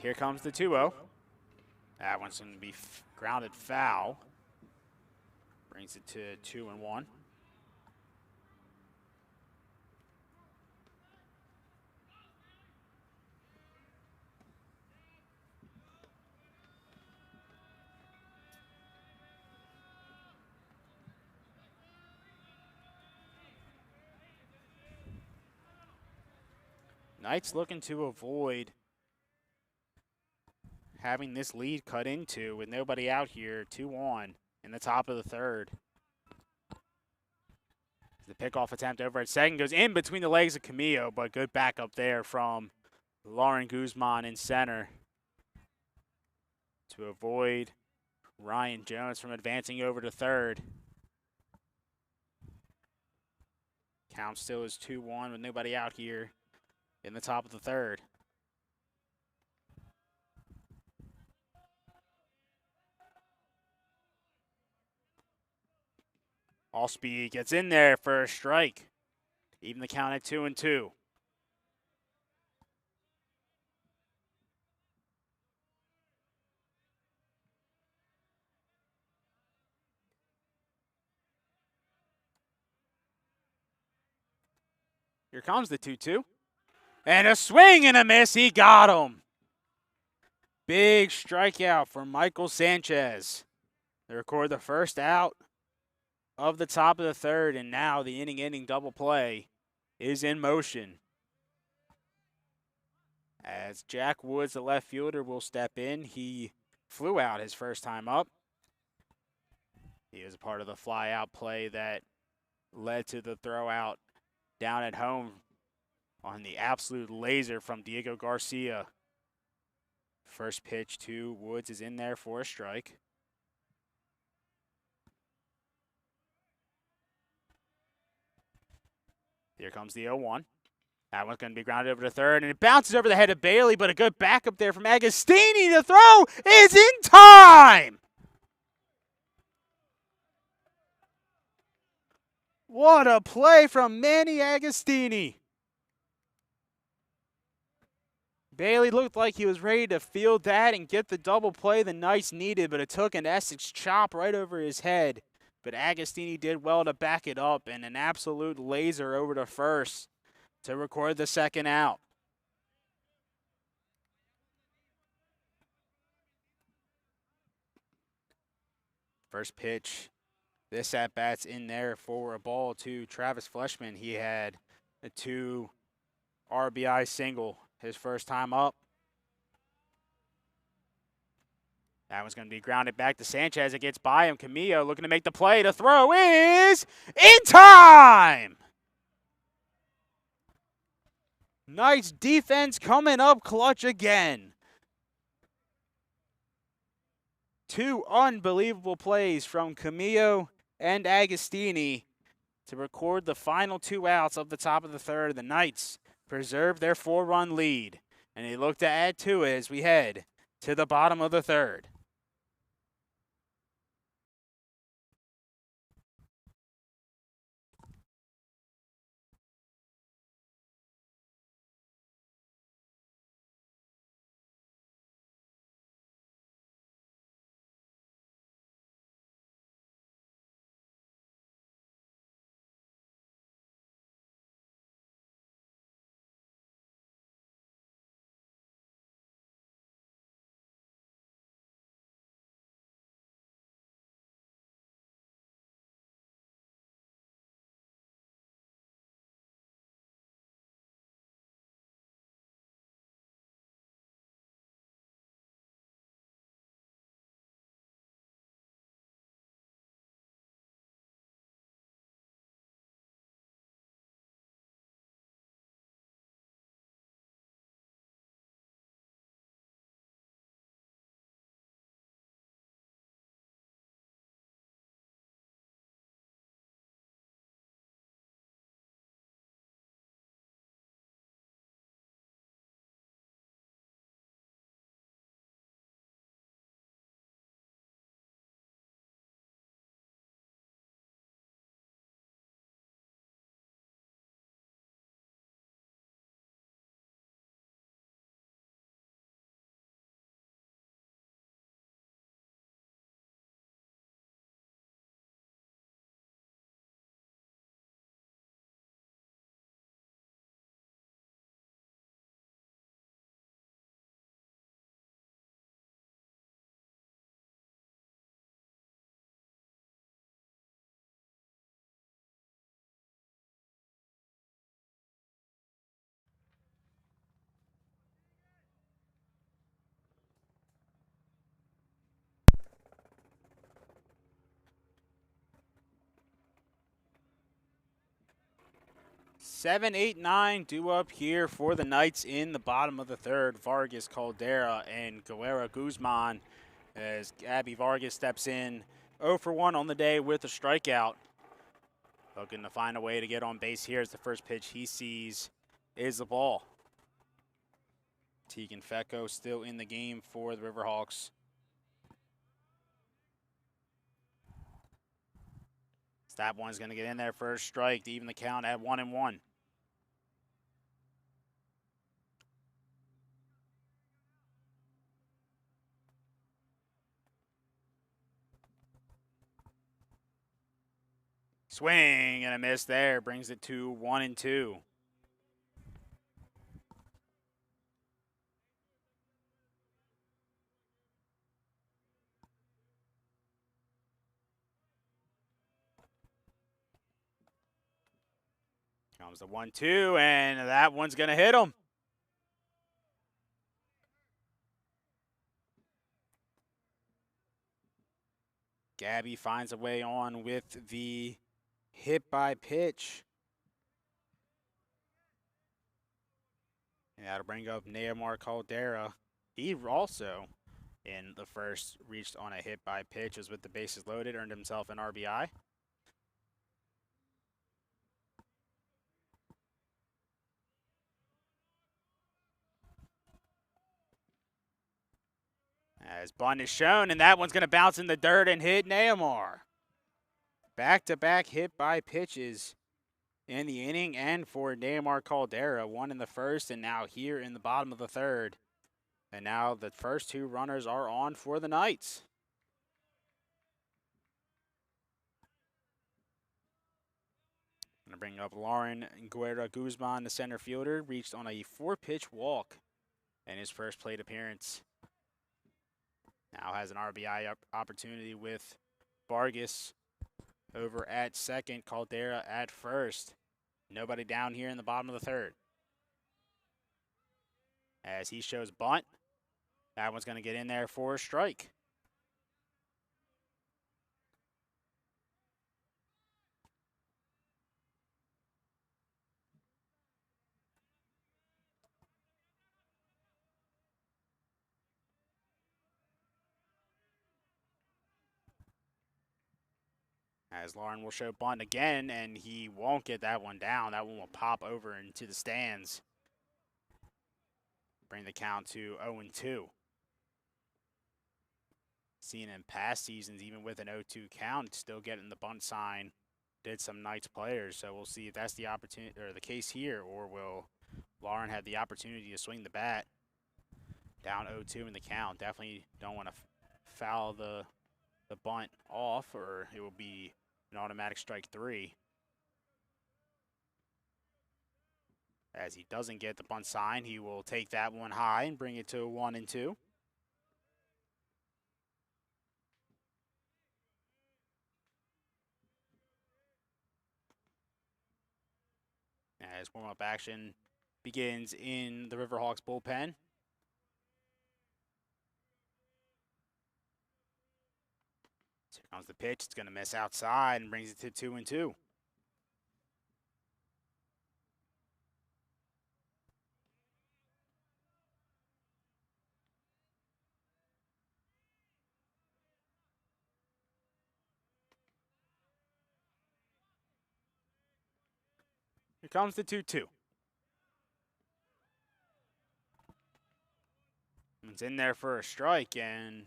Here comes the 2-0. That one's going to be grounded foul. Brings it to 2-1. Knights looking to avoid having this lead cut into with nobody out here, 2-1 in the top of the third. The pickoff attempt over at second goes in between the legs of Camillo, but good backup there from Lauren Guzman in center to avoid Ryan Jones from advancing over to third. Count still is 2-1 with nobody out here in the top of the third. All speed gets in there for a strike. Even the count at 2-2. Here comes the 2-2. And a swing and a miss. He got him. Big strikeout for Michael Sanchez. They record the first out of the top of the third, and now the inning double play is in motion. As Jack Woods, the left fielder, will step in. He flew out his first time up. He was a part of the fly-out play that led to the throw-out down at home on the absolute laser from Diego Garcia. First pitch to Woods is in there for a strike. Here comes the 0-1. That one's going to be grounded over to third, and it bounces over the head of Bailey, but a good backup there from Agostini. The throw is in time! What a play from Manny Agostini. Bailey looked like he was ready to field that and get the double play the Knights needed, but it took an Essex chop right over his head. But Agostini did well to back it up, and an absolute laser over to first to record the second out. First pitch. This at-bat's in there for a ball to Travis Fleshman. He had a 2 RBI single his first time up. That one's going to be grounded back to Sanchez. It gets by him. Camillo looking to make the play. The throw is in time! Knights defense coming up clutch again. 2 unbelievable plays from Camillo and Agostini to record the final 2 outs of the top of the third. The Knights preserve their 4-run lead, and they look to add to it as we head to the bottom of the third. Seven, 8, 9 due up here for the Knights in the bottom of the third. Vargas, Caldera, and Guerra Guzman as Gabby Vargas steps in 0 for 1 on the day with a strikeout. Looking to find a way to get on base here as the first pitch he sees is the ball. Tegan Fecco still in the game for the Riverhawks. That one's going to get in there for a strike to even the count at 1-1. Swing and a miss there brings it to 1-2. Comes the 1-2, and that one's going to hit him. Gabby finds a way on with the hit by pitch. And that'll bring up Neymar Caldera. He also, in the first, reached on a hit by pitch, as with the bases loaded, earned himself an RBI. As bunt is shown, and that one's going to bounce in the dirt and hit Neymar. Back-to-back hit by pitches in the inning, and for Neymar Caldera, one in the first and now here in the bottom of the third. And now the first two runners are on for the Knights. Going to bring up Lauren Guerra Guzman, the center fielder, reached on a 4-pitch walk in his first plate appearance. Now has an RBI opportunity with Vargas over at second, Caldera at first. Nobody down here in the bottom of the third. As he shows bunt, that one's going to get in there for a strike. As Lauren will show bunt again, and he won't get that one down. That one will pop over into the stands. Bring the count to 0-2. Seen in past seasons, even with an 0-2 count, still getting the bunt sign. Did some Knights players, so we'll see if that's the opportunity or the case here, or will Lauren have the opportunity to swing the bat down 0-2 in the count. Definitely don't want to foul the bunt off, or it will be an automatic strike 3. As he doesn't get the bunt sign, he will take that one high and bring it to 1-2. As warm-up action begins in the Riverhawks bullpen. So here comes the pitch. It's going to miss outside and brings it to 2-2. Here comes the 2-2. It's in there for a strike, and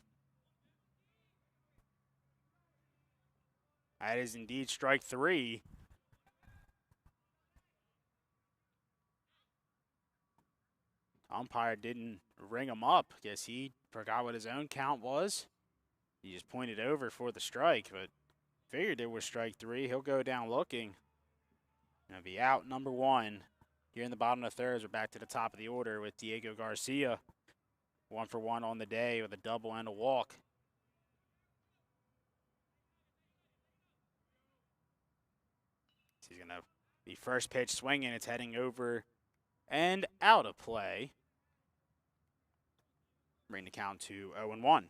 that is indeed strike 3. Umpire didn't ring him up. Guess he forgot what his own count was. He just pointed over for the strike, but figured it was strike 3. He'll go down looking. Gonna be out number 1. Here in the bottom of the third, we're back to the top of the order with Diego Garcia. 1 for 1 on the day with a double and a walk. He's gonna be first pitch swinging. It's heading over and out of play. Bring the count to 0-1.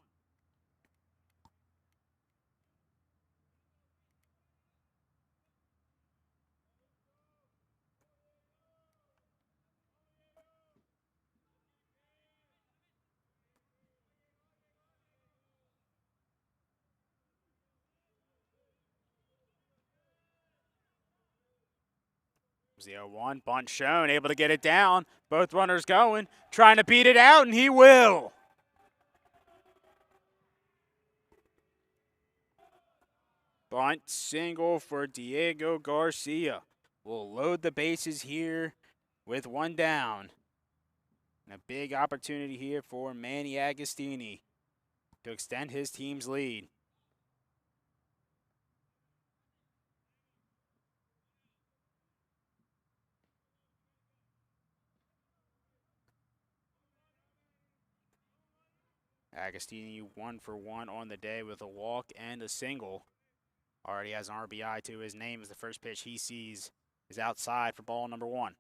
The 0-1, bunt shown, able to get it down. Both runners going, trying to beat it out, and he will. Bunt single for Diego Garcia. We'll load the bases here with 1 down. And a big opportunity here for Manny Agostini to extend his team's lead. Agostini 1 for 1 on the day with a walk and a single. Already has an RBI to his name as the first pitch he sees is outside for ball number 1.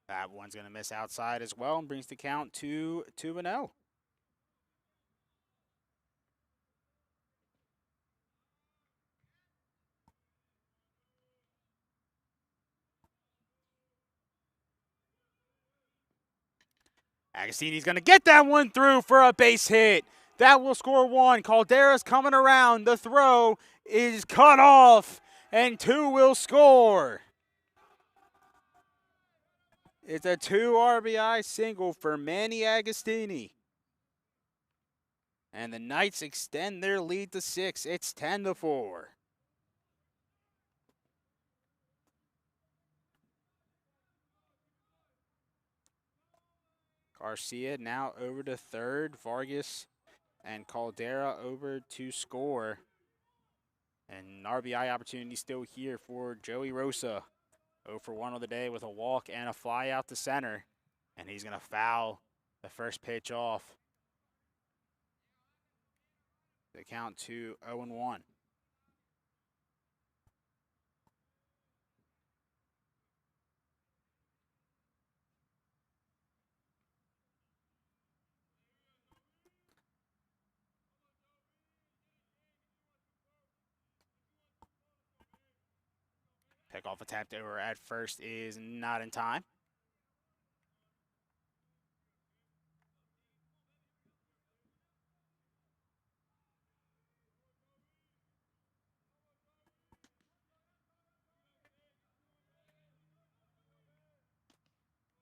That one's going to miss outside as well and brings the count to 2-0. Agostini's going to get that one through for a base hit. That will score one. Caldera's coming around. The throw is cut off, and 2 will score. It's a 2 RBI single for Manny Agostini. And the Knights extend their lead to 6. It's 10-4. Garcia now over to third. Vargas and Caldera over to score. And an RBI opportunity still here for Joey Rosa. 0 for 1 on the day with a walk and a fly out to center. And he's going to foul the first pitch off. The count to 0-1. Pickoff attempt over at first is not in time.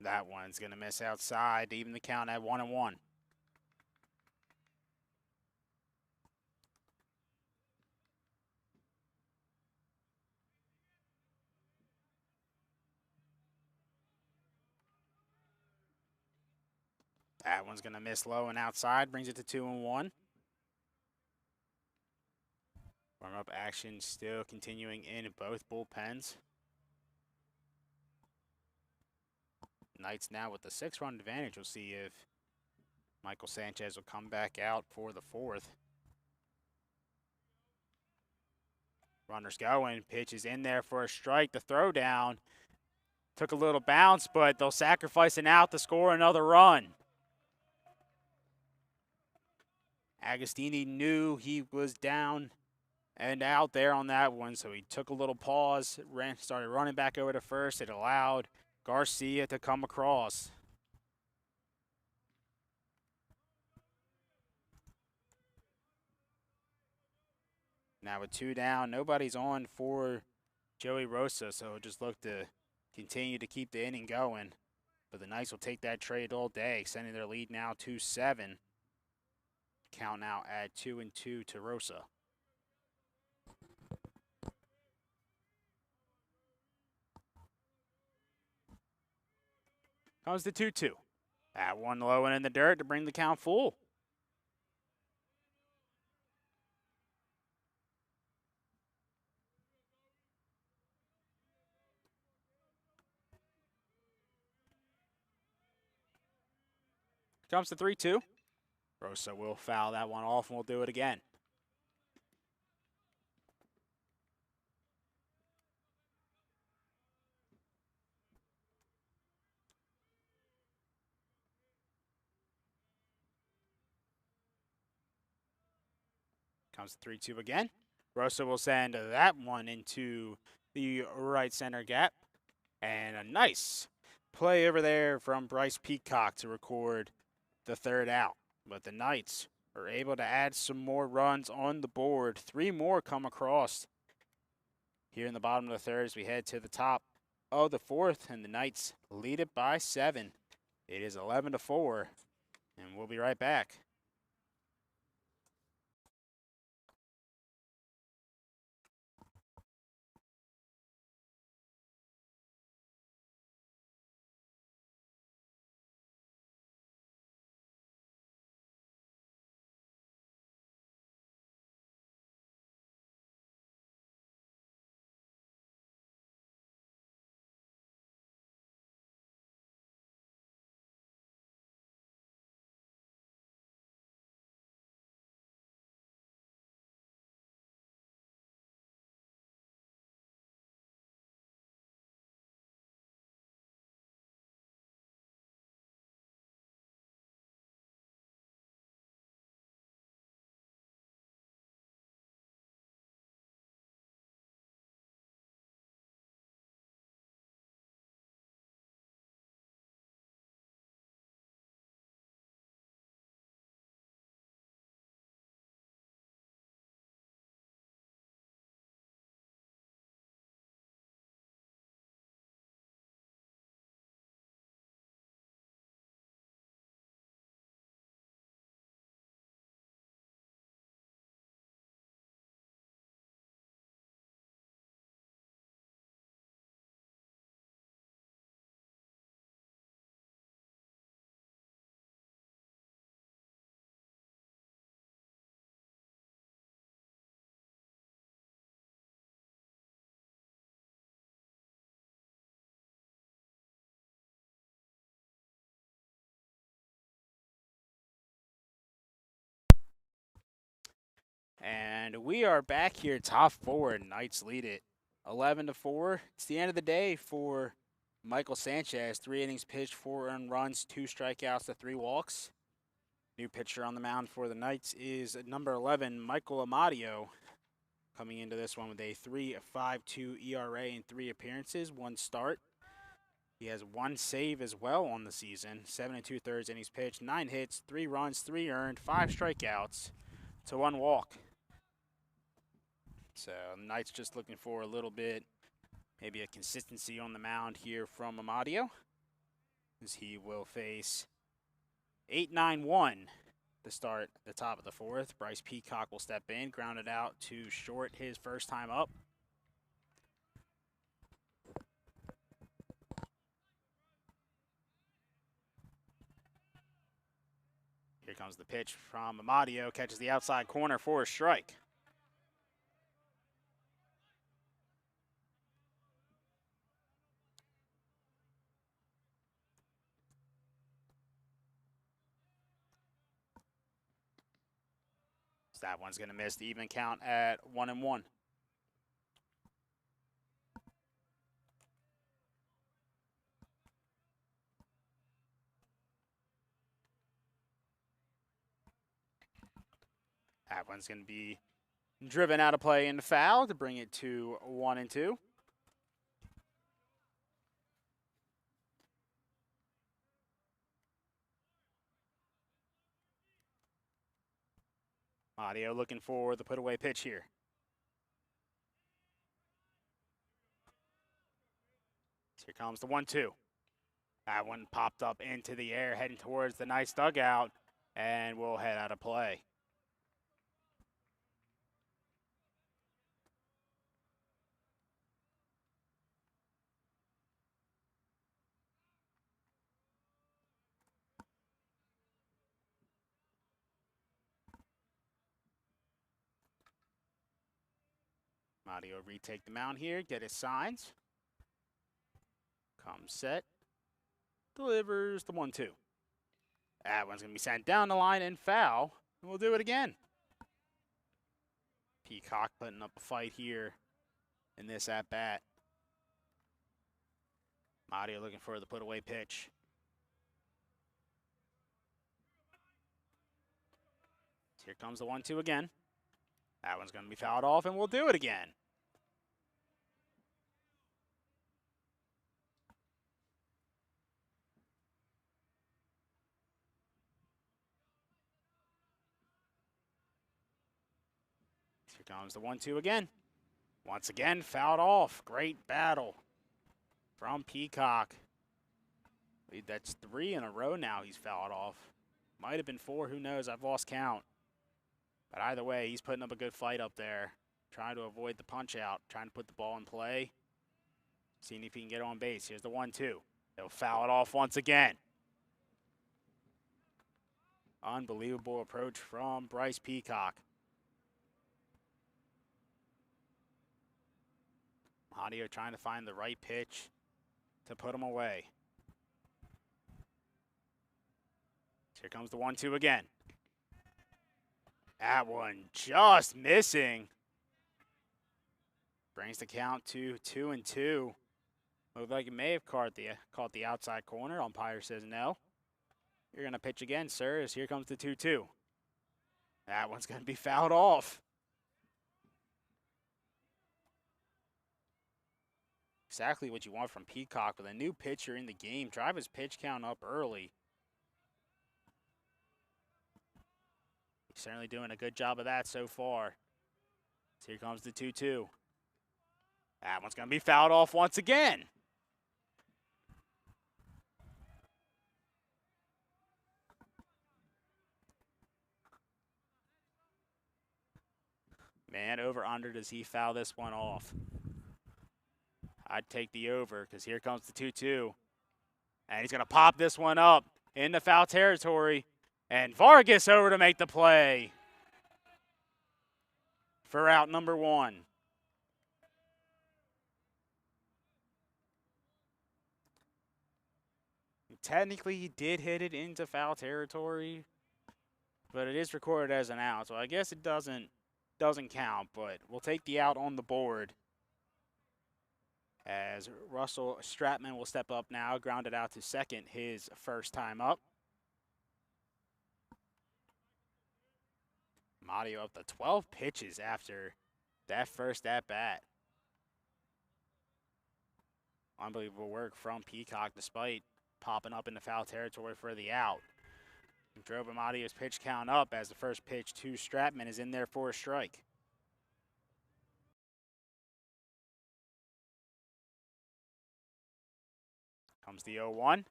That one's going to miss outside to even the count at 1-1. That one's going to miss low and outside, brings it to 2-1. Warm-up action still continuing in both bullpens. Knights now with the 6-run advantage. We'll see if Michael Sanchez will come back out for the 4th. Runners going, pitch is in there for a strike. The throw down took a little bounce, but they'll sacrifice an out to score another run. Agostini knew he was down and out there on that one, so he took a little pause, started running back over to first. It allowed Garcia to come across. Now with 2 down, nobody's on for Joey Rosa, so just look to continue to keep the inning going. But the Knights will take that trade all day, extending their lead now to 7. Count now at 2-2 to Rosa. Comes the 2-2. That one low and in the dirt to bring the count full. Comes the 3-2. Rosa will foul that one off, and we'll do it again. Comes the 3-2 again. Rosa will send that one into the right center gap. And a nice play over there from Bryce Peacock to record the 3rd out. But the Knights are able to add some more runs on the board. 3 more come across here in the bottom of the 3rd as we head to the top of the 4th. And the Knights lead it by 7. It is 11-4. And we'll be right back. And we are back here, top four. Knights lead it 11-4. It's the end of the day for Michael Sanchez. 3 innings pitched, 4 earned runs, 2 strikeouts to 3 walks. New pitcher on the mound for the Knights is number 11, Michael Amadio, coming into this one with a 3.52 ERA in 3 appearances, 1 start. He has 1 save as well on the season. 7 2/3 innings pitched, 9 hits, 3 runs, 3 earned, 5 strikeouts to 1 walk. So the Knights just looking for a little bit, maybe a consistency on the mound here from Amadio, as he will face 8-9-1 to start the top of the 4th. Bryce Peacock will step in, grounded out to short his first time up. Here comes the pitch from Amadio, catches the outside corner for a strike. That one's going to miss the even count at 1-1. That one's going to be driven out of play into foul to bring it to 1-2. Amadio looking for the put-away pitch here. Here comes the 1-2. That one popped up into the air, heading towards the Knights dugout, and will head out of play. Amadio retake the mound here, get his signs. Comes set. Delivers the 1-2. That one's going to be sent down the line and foul. And we'll do it again. Peacock putting up a fight here in this at-bat. Amadio looking for the put-away pitch. Here comes the 1-2 again. That one's going to be fouled off, and we'll do it again. Here comes the 1-2 again. Once again, fouled off. Great battle from Peacock. That's 3 in a row now he's fouled off. Might have been 4, who knows? I've lost count. But either way, he's putting up a good fight up there, trying to avoid the punch out, trying to put the ball in play, seeing if he can get on base. Here's the 1-2. They'll foul it off once again. Unbelievable approach from Bryce Peacock. Amadio trying to find the right pitch to put him away. Here comes the 1-2 again. That one just missing. Brings the count to 2-2. Looked like it may have caught the outside corner. Umpire says no. You're going to pitch again, sir, as here comes the 2-2. That one's going to be fouled off. Exactly what you want from Peacock with a new pitcher in the game. Drive his pitch count up early. He's certainly doing a good job of that so far. So here comes the 2-2. That one's going to be fouled off once again. Man, over under, does he foul this one off? I'd take the over because here comes the 2-2. And he's going to pop this one up into foul territory. And Vargas over to make the play for out number 1. Technically, he did hit it into foul territory, but it is recorded as an out, so I guess it doesn't doesn't count, but we'll take the out on the board as Russell Stratman will step up now, grounded out to second, his first time up. Mario up to 12 pitches after that first at-bat. Unbelievable work from Peacock despite popping up into foul territory for the out. Drove Amadio's pitch count up as the first pitch to Stratman is in there for a strike. Comes the 0-1.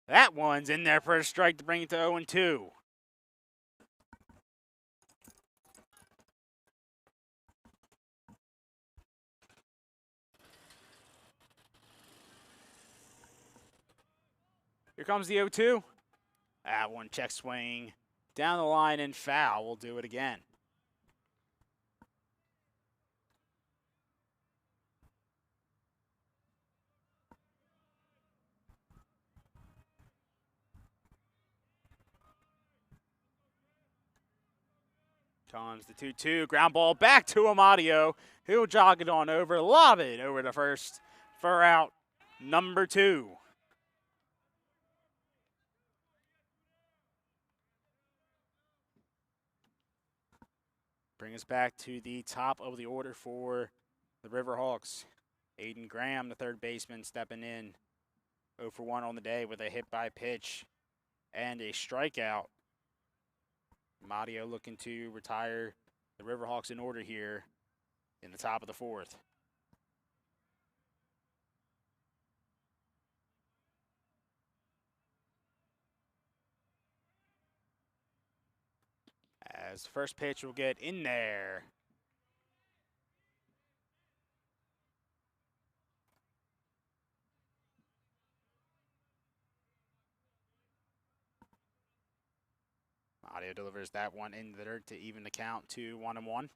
That one's in there for a strike to bring it to 0-2. Here comes the 0-2. That one check swing down the line and foul. We'll do it again. Comes the 2-2. Ground ball back to Amadio. He'll jog it on over, lob it over to first for out number 2. Bring us back to the top of the order for the Riverhawks. Aiden Graham, the third baseman, stepping in 0 for 1 on the day with a hit by pitch and a strikeout. Mario looking to retire the Riverhawks in order here in the top of the 4th. As the first pitch will get in there. Mario delivers that one in the dirt to even the count to 1-1.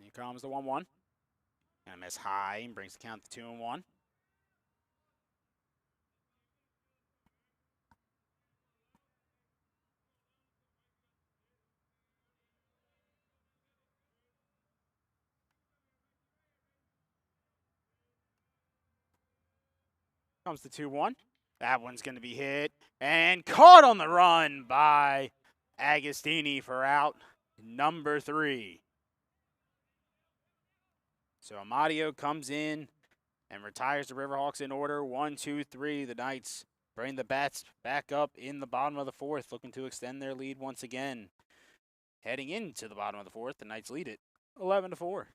Here comes the 1-1. And a miss high and brings the count to 2-1. Comes the 2-1. That one's going to be hit and caught on the run by Agostini for out number 3. So Amadio comes in and retires the Riverhawks in order. 1, 2, 3. The Knights bring the bats back up in the bottom of the 4th, looking to extend their lead once again. Heading into the bottom of the 4th, the Knights lead it 11-4.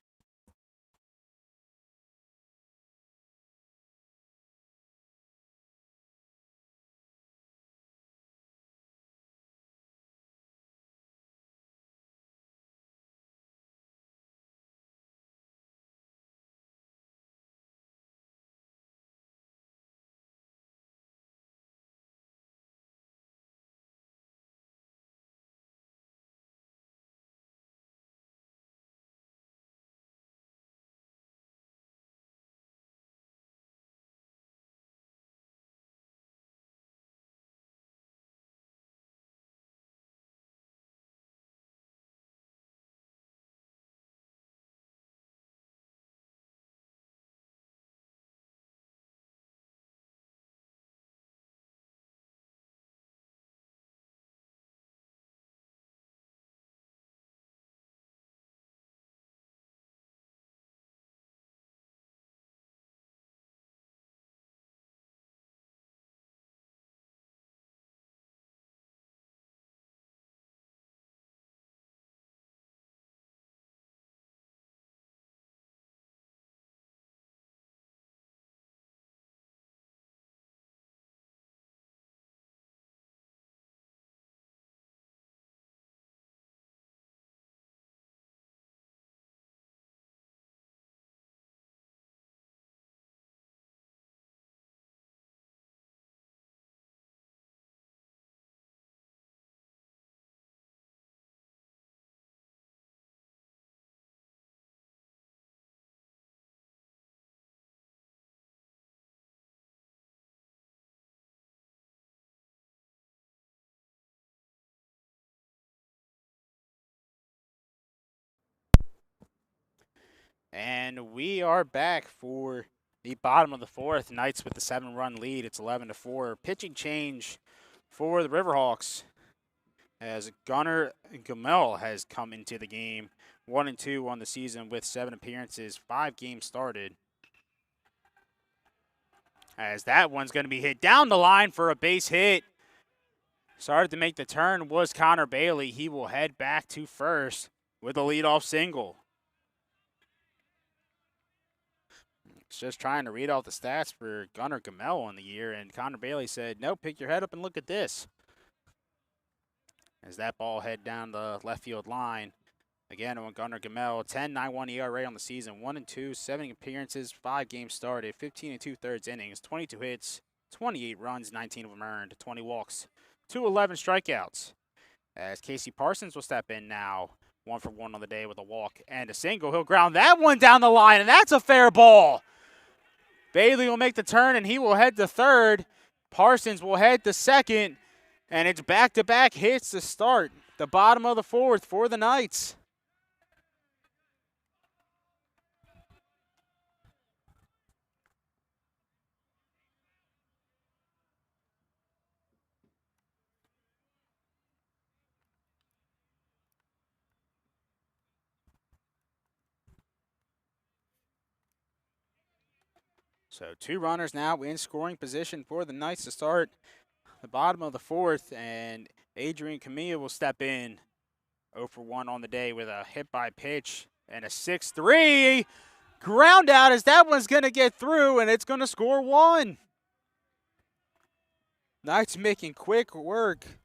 And we are back for the bottom of the fourth. Knights with the 7-run lead. It's 11-4. Pitching change for the Riverhawks as Gunnar Gamel has come into the game. 1-2 on the season with 7 appearances, 5 games started. As that one's going to be hit down the line for a base hit. Started to make the turn was Connor Bailey. He will head back to first with a leadoff single. It's just trying to read off the stats for Gunnar Gamel in the year, and Connor Bailey said, "No, pick your head up and look at this." As that ball head down the left field line. Again, on Gunnar Gamel, 10.91 ERA on the season, 1-2, 7 appearances, 5 games started, 15 2/3 innings, 22 hits, 28 runs, 19 of them earned, 20 walks, 211 strikeouts. As Casey Parsons will step in now, 1 for 1 on the day with a walk and a single. He'll ground that one down the line, and that's a fair ball. Bailey will make the turn, and he will head to third. Parsons will head to second, and it's back-to-back hits to start the bottom of the fourth for the Knights. So 2 runners now in scoring position for the Knights to start the bottom of the fourth, and Adrian Camilla will step in. 0 for 1 on the day with a hit by pitch and a 6-3 ground out as that one's going to get through, and it's going to score 1. Knights making quick work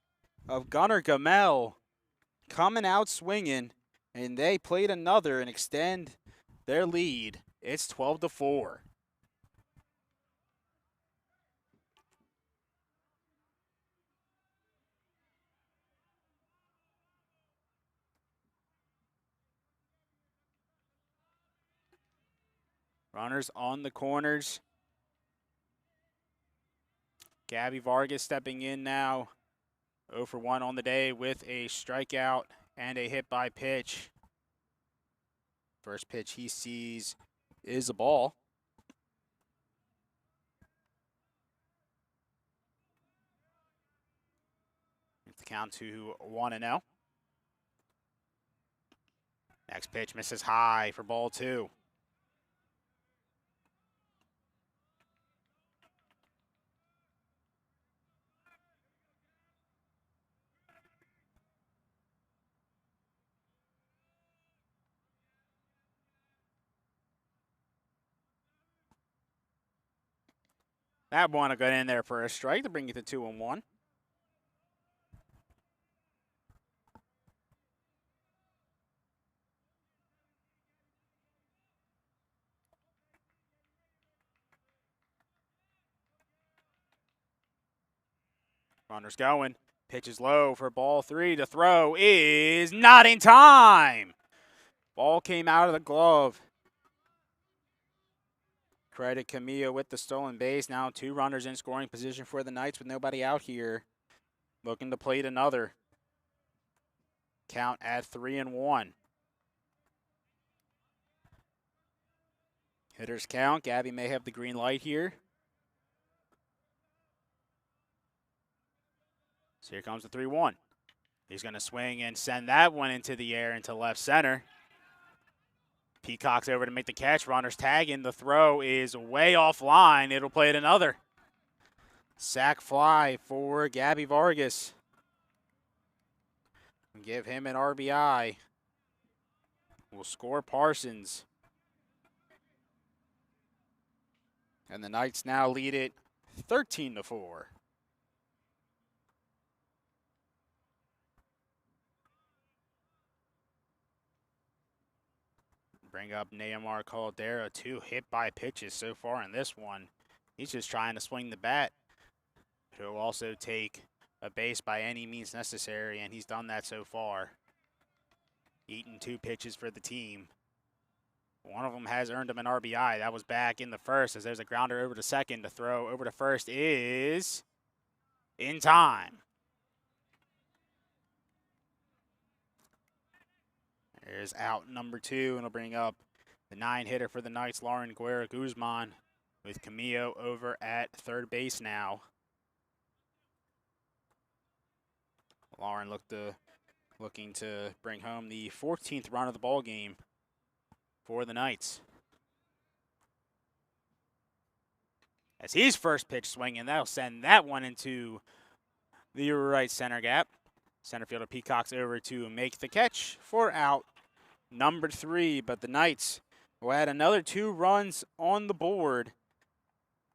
of Gunnar Gamel coming out swinging, and they played another and extend their lead. It's 12-4. Runners on the corners. Gabby Vargas stepping in now. 0 for 1 on the day with a strikeout and a hit by pitch. First pitch he sees is a ball. It's the count to 1-0. Next pitch misses high for ball 2. That one got in there for a strike to bring it to 2-1. Runners going. Pitch is low for ball 3. The throw is not in time. Ball came out of the glove. Credit Camilla with the stolen base. Now 2 runners in scoring position for the Knights with nobody out here. Looking to plate another. Count at 3-1. Hitters count. Gabby may have the green light here. So here comes the 3-1. He's going to swing and send that one into the air into left center. Peacock's over to make the catch. Runners tagging. The throw is way offline. It'll play it another. Sack fly for Gabby Vargas. Give him an RBI. Will score Parsons. And the Knights now lead it 13-4. Bring up Neymar Caldera. 2 hit by pitches so far in this one. He's just trying to swing the bat. He'll also take a base by any means necessary, and he's done that so far. Eaten 2 pitches for the team. One of them has earned him an RBI. That was back in the first as there's a grounder over to second. The throw over to first is in time. There's out number 2, and it'll bring up The 9-hitter for the Knights, Lauren Guerra Guzman, with Camillo over at third base now. Lauren looking to bring home the 14th run of the ball game for the Knights. As he's first pitch swinging, that'll send that one into the right center gap. Center fielder Peacock's over to make the catch for out number 3, but the Knights will add another 2 runs on the board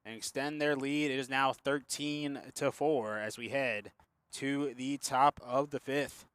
and extend their lead. It is now 13-4 as we head to the top of the 5th.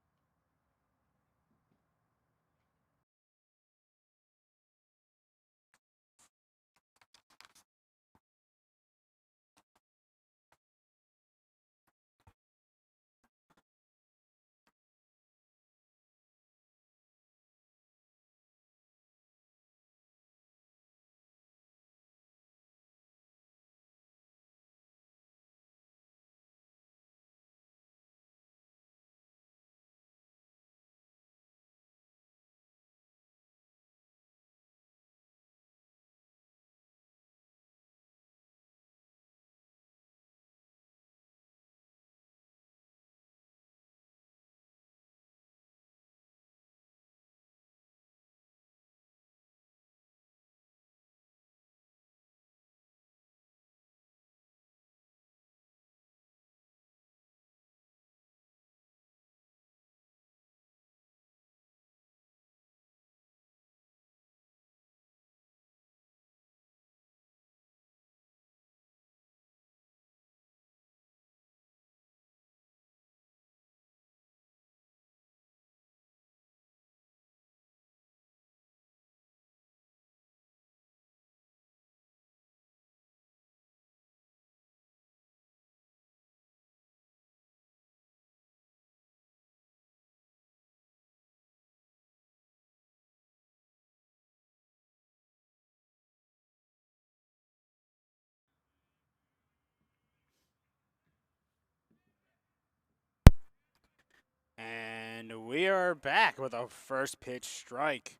And we are back with a first pitch strike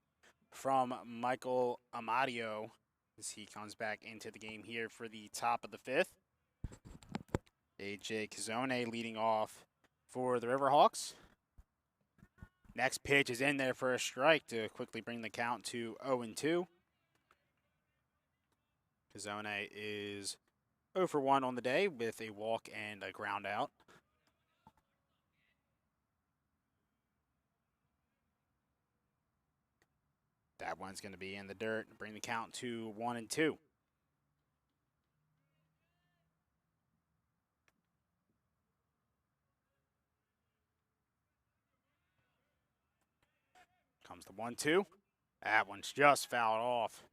from Michael Amadio as he comes back into the game here for the top of the 5th. AJ Kazone leading off for the Riverhawks. Next pitch is in there for a strike to quickly bring the count to 0-2. Kazone is 0 for 1 on the day with a walk and a ground out. That one's going to be in the dirt, bring the count to 1-2. Comes the 1-2. That one's just fouled off.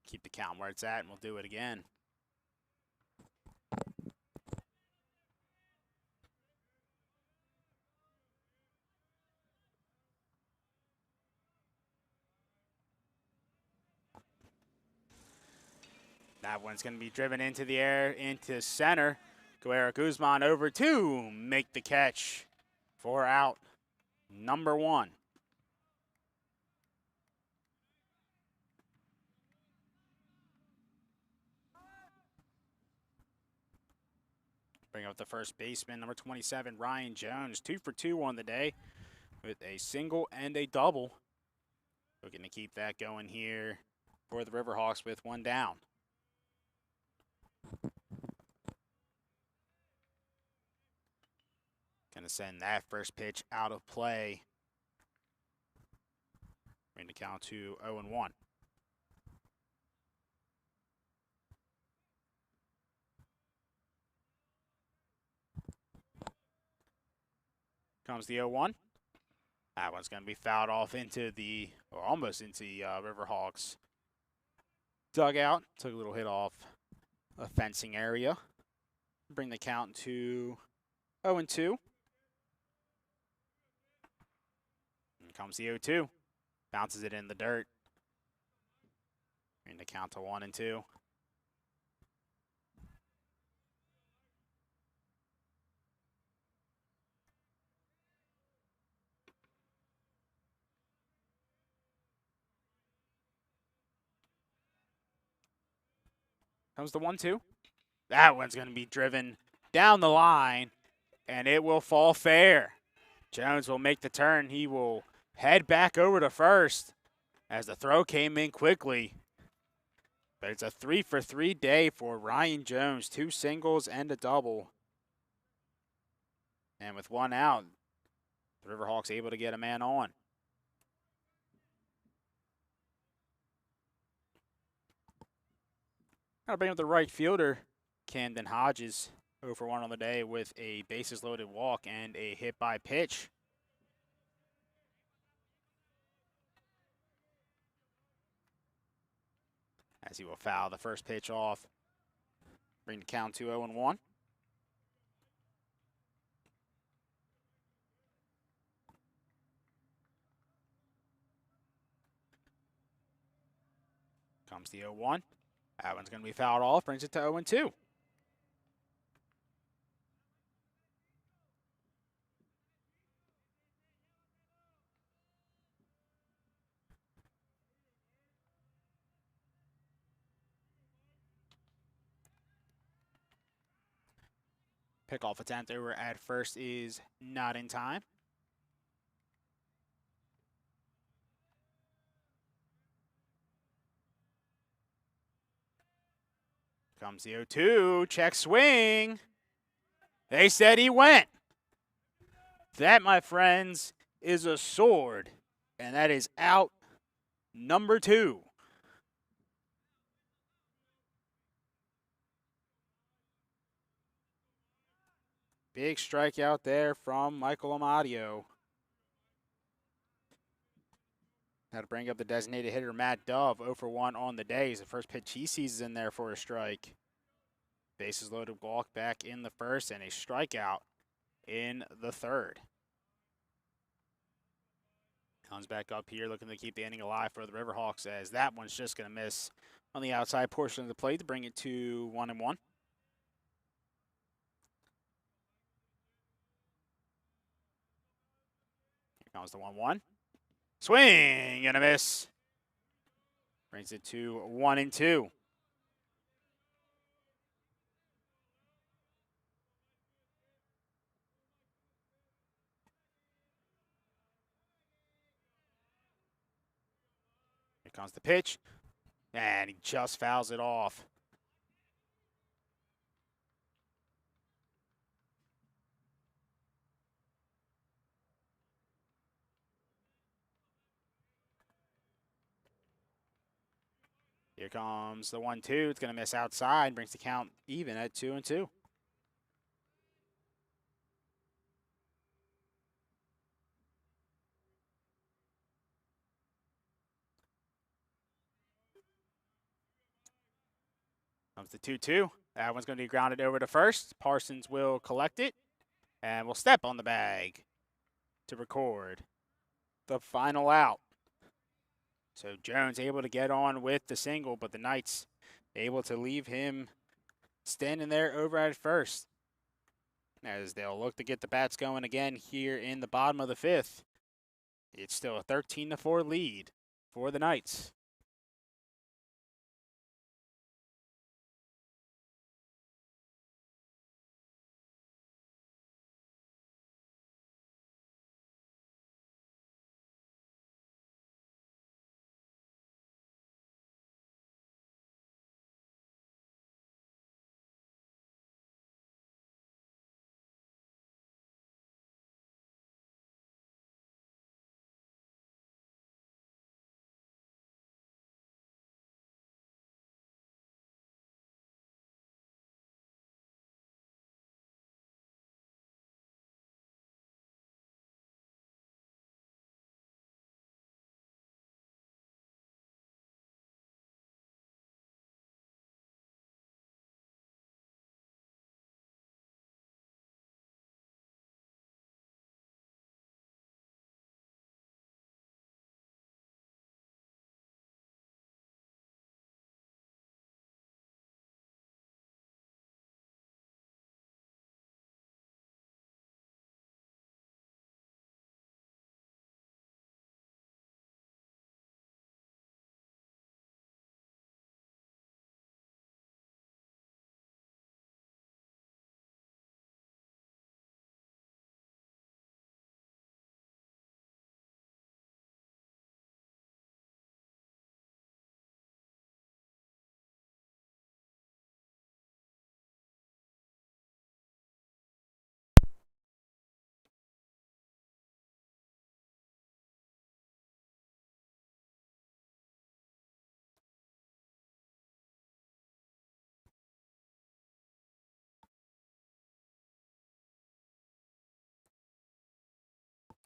Keep the count where it's at, and we'll do it again. That one's going to be driven into the air, into center. Guerra Guzman over to make the catch for out number 1. Bring up the first baseman, number 27, Ryan Jones, 2 for 2 on the day with a single and a double. Looking to keep that going here for the Riverhawks with 1 down. Going to send that first pitch out of play. Bring the count to 0-1. Comes the 0-1. That one's going to be fouled off into the, or almost into the Riverhawks dugout. Took a little hit off a fencing area. Bring the count to 0-2. And comes the 0-2. Bounces it in the dirt. Bring the count to 1-2. Comes the 1-2. That one's going to be driven down the line, and it will fall fair. Jones will make the turn. He will head back over to first as the throw came in quickly. But it's a 3-for-3 day for Ryan Jones. 2 singles and a double. And with 1 out, the Riverhawks able to get a man on. I'll bring up the right fielder, Camden Hodges, 0-for-1 on the day with a bases loaded walk and a hit by pitch. As he will foul the first pitch off. Bring the count to 0-1. Comes the 0-1. That one's going to be fouled off, brings it to 0-2. Pickoff attempt over at first is not in time. Comes the 0-2, check swing. They said he went. That, my friends, is a sword, and that is out number 2. Big strikeout there from Michael Amadio. Had to bring up the designated hitter, Matt Dove, 0-for-1 on the day. He's the first pitch he sees is in there for a strike. Bases loaded walk back in the first and a strikeout in the third. Comes back up here looking to keep the inning alive for the Riverhawks as that one's just going to miss on the outside portion of the plate to bring it to 1-1. Here comes the 1-1. Swing and a miss. Brings it to 1-2. Here comes the pitch. And he just fouls it off. Here comes the 1-2. It's going to miss outside. Brings the count even at 2-2. Comes the 2-2. That one's going to be grounded over to first. Parsons will collect it and will step on the bag to record the final out. So Jones able to get on with the single, but the Knights able to leave him standing there over at first. As they'll look to get the bats going again here in the bottom of the 5th. It's still a 13-4 lead for the Knights.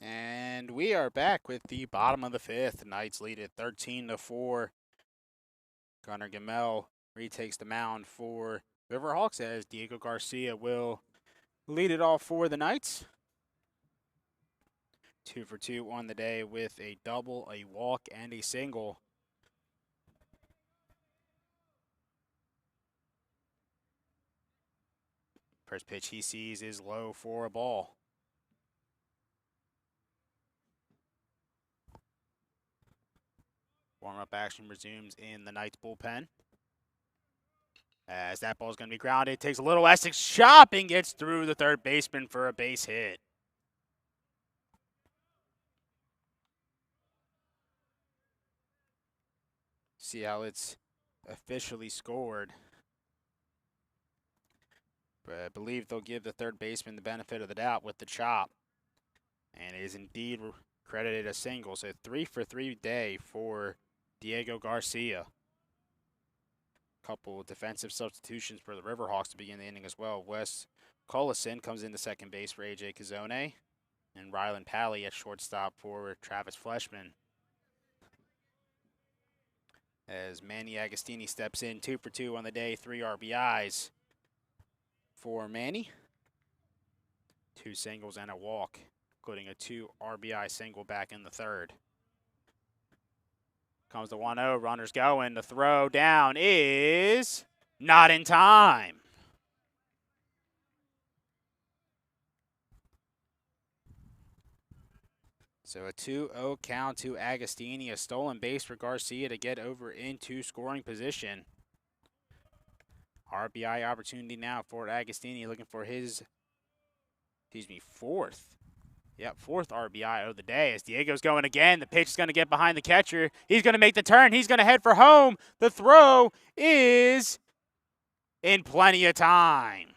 And we are back with the bottom of the fifth. Knights lead at 13-4. Gunnar Gamel retakes the mound for Riverhawks as Diego Garcia will lead it off for the Knights. 2 for 2 on the day with a double, a walk, and a single. First pitch he sees is low for a ball. Warm-up action resumes in the Knights bullpen. As that ball is going to be grounded, takes a little Essex chop and gets through the third baseman for a base hit. See how it's officially scored. But I believe they'll give the third baseman the benefit of the doubt with the chop. And it is indeed credited a single. So 3 for 3 day for Diego Garcia. Couple defensive substitutions for the Riverhawks to begin the inning as well. Wes Collison comes into second base for AJ Cazzone. And Rylan Pally at shortstop for Travis Fleshman. As Manny Agostini steps in, 2 for 2 on the day, 3 RBIs for Manny. 2 singles and a walk, including a 2 RBI single back in the third. Comes the 1-0, runners going. The throw down is not in time. So a 2-0 count to Agostini, a stolen base for Garcia to get over into scoring position. RBI opportunity now for Agostini, looking for his, fourth. Yep, fourth RBI of the day as Diego's going again. The pitch is going to get behind the catcher. He's going to make the turn. He's going to head for home. The throw is in plenty of time.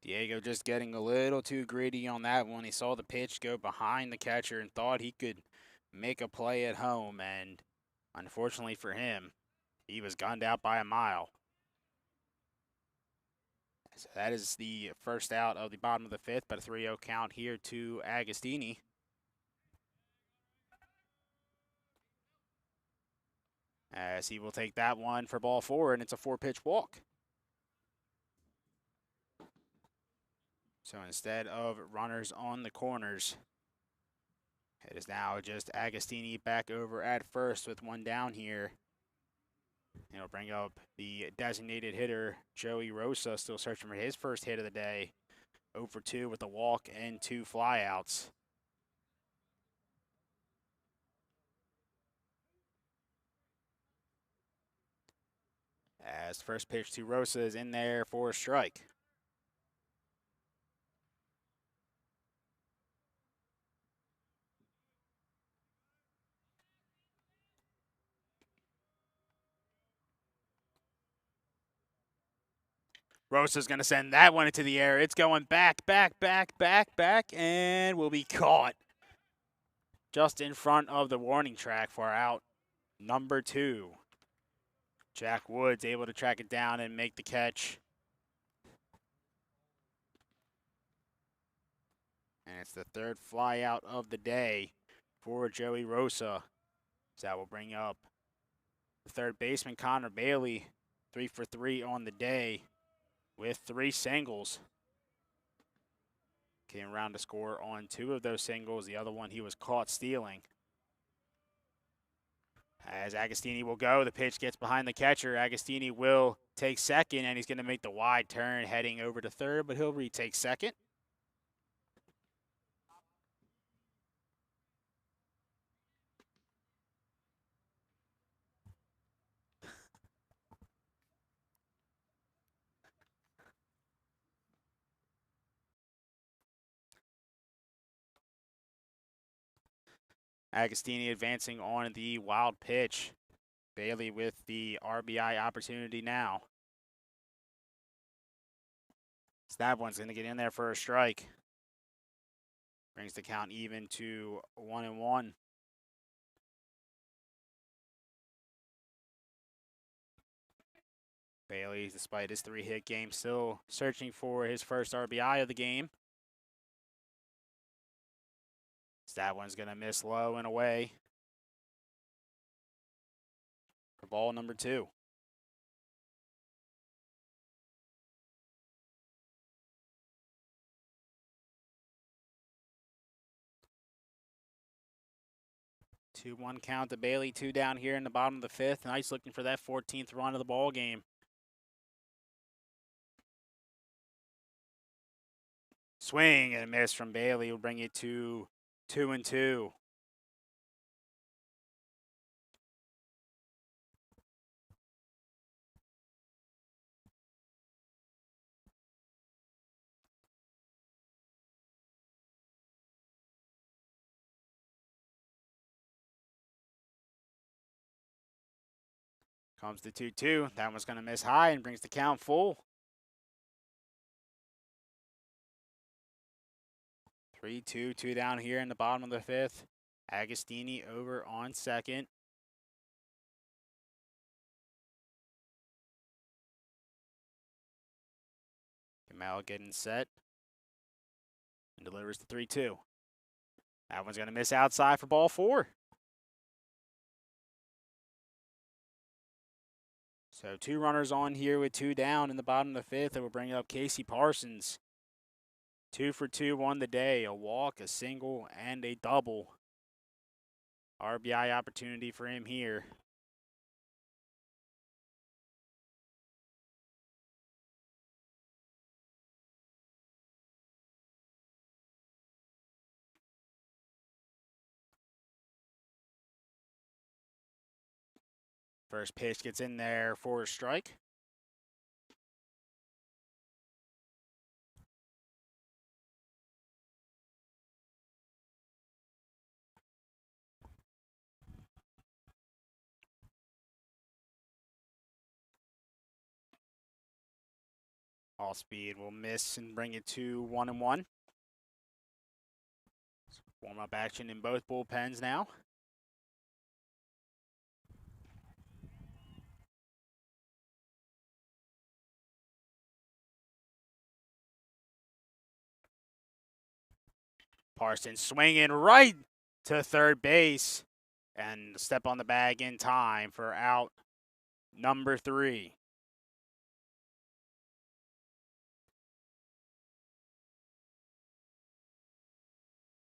Diego just getting a little too greedy on that one. He saw the pitch go behind the catcher and thought he could make a play at home, and unfortunately for him, he was gunned out by a mile. So that is the first out of the bottom of the fifth, but a 3-0 count here to Agostini. As he will take that one for ball 4, and it's a 4-pitch walk. So instead of runners on the corners, it is now just Agostini back over at first with one down here. It'll bring up the designated hitter, Joey Rosa, still searching for his first hit of the day. 0 for 2 with a walk and 2 flyouts. As first pitch to Rosa is in there for a strike. Rosa's going to send that one into the air. It's going back, and will be caught just in front of the warning track for out number 2. Jack Woods able to track it down and make the catch. And it's the third fly out of the day for Joey Rosa. So that will bring up the third baseman, Connor Bailey, 3 for 3 on the day with 3 singles. Came around to score on 2 of those singles. The other one he was caught stealing. As Agostini will go, the pitch gets behind the catcher. Agostini will take second, and he's going to make the wide turn heading over to third, but he'll retake second. Agostini advancing on the wild pitch. Bailey with the RBI opportunity now. So that one's going to get in there for a strike. Brings the count even to 1-1. Bailey, despite his 3-hit game, still searching for his first RBI of the game. That one's going to miss low and away for ball number 2. Two one count to Bailey, 2 down here in the bottom of the 5th. Knights looking for that 14th run of the ball game. Swing and a miss from Bailey will bring it to 2-2. Comes the 2-2. That one's going to miss high and brings the count full. 3-2, 2 down here in the bottom of the 5th. Agostini over on second. Gamal getting set and delivers the 3-2. That one's going to miss outside for ball 4. So 2 runners on here with 2 down in the bottom of the 5th. That will bring up Casey Parsons. 2 for 2 on the day. A walk, a single, and a double. RBI opportunity for him here. First pitch gets in there for a strike. All speed will miss and bring it to 1-1. Warm-up action in both bullpens now. Parsons swinging right to third base and step on the bag in time for out number 3.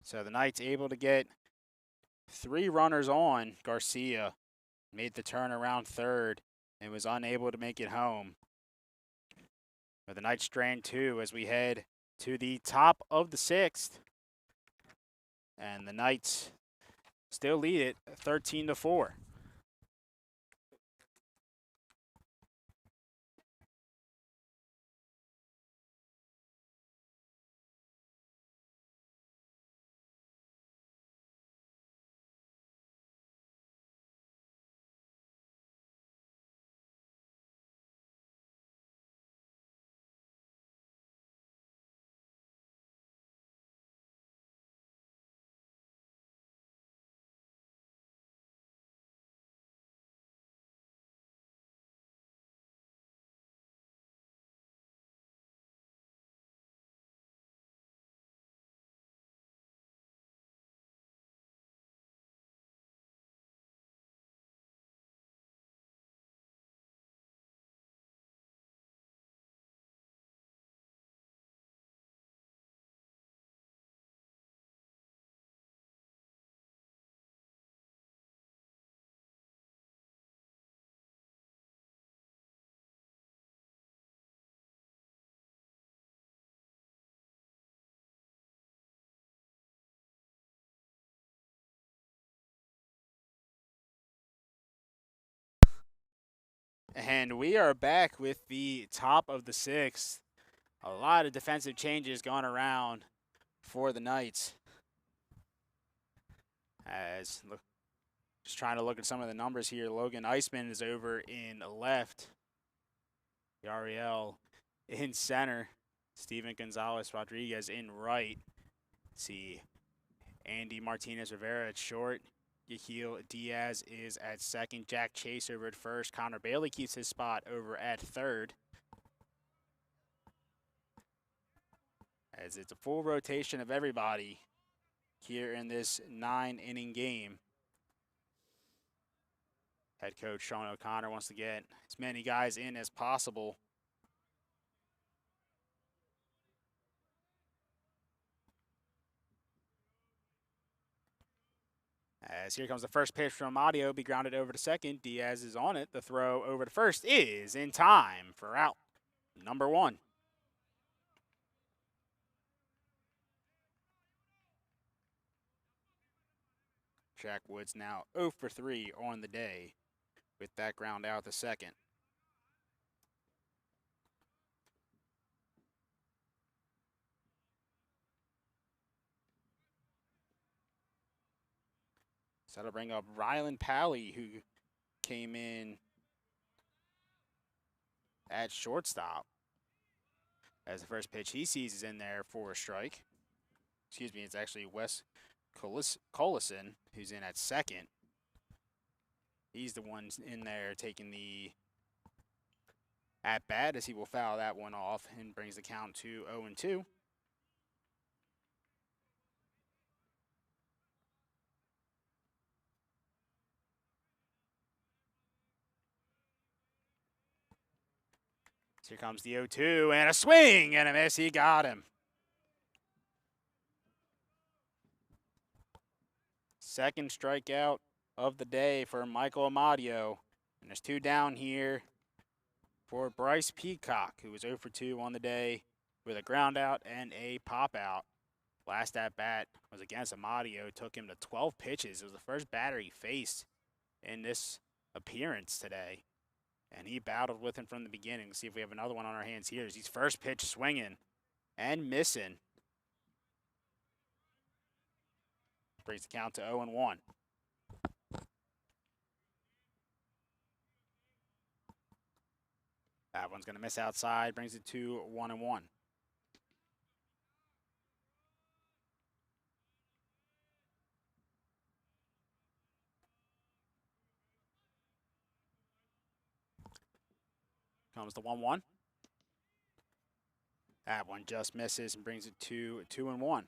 So the Knights able to get 3 runners on. Garcia made the turn around third and was unable to make it home. But the Knights strain 2 as we head to the top of the 6th. And the Knights still lead it 13-4. And we are back with the top of the 6th. A lot of defensive changes gone around for the Knights. Just trying to look at some of the numbers here. Logan Eisman is over in left. Yariel in center. Steven Gonzalez Rodriguez in right. Let's see Andy Martinez Rivera at short. Yahil Diaz is at second. Jack Chase over at first. Connor Bailey keeps his spot over at third. As it's a full rotation of everybody here in this 9-inning game. Head coach Sean O'Connor wants to get as many guys in as possible. As here comes the first pitch from Amadio, be grounded over to second. Diaz is on it. The throw over to first is in time for out number 1. Jack Woods now 0 for 3 on the day with that ground out to second. So that'll bring up Rylan Pally, who came in at shortstop. As the first pitch he sees is in there for a strike. Excuse me, it's actually Wes Collison who's in at second. He's the one in there taking the at-bat as he will foul that one off and brings the count to 0-2. So here comes the 0-2 and a swing and a miss. He got him. Second strikeout of the day for Michael Amadio. And there's 2 down here for Bryce Peacock, who was 0 for 2 on the day with a ground out and a pop out. Last at bat was against Amadio, took him to 12 pitches. It was the first batter he faced in this appearance today. And he battled with him from the beginning. Let's see if we have another one on our hands here. He's first pitch swinging and missing. Brings the count to 0-1. That one's going to miss outside, brings it to 1-1. Comes the 1-1. That one just misses and brings it to 2-1.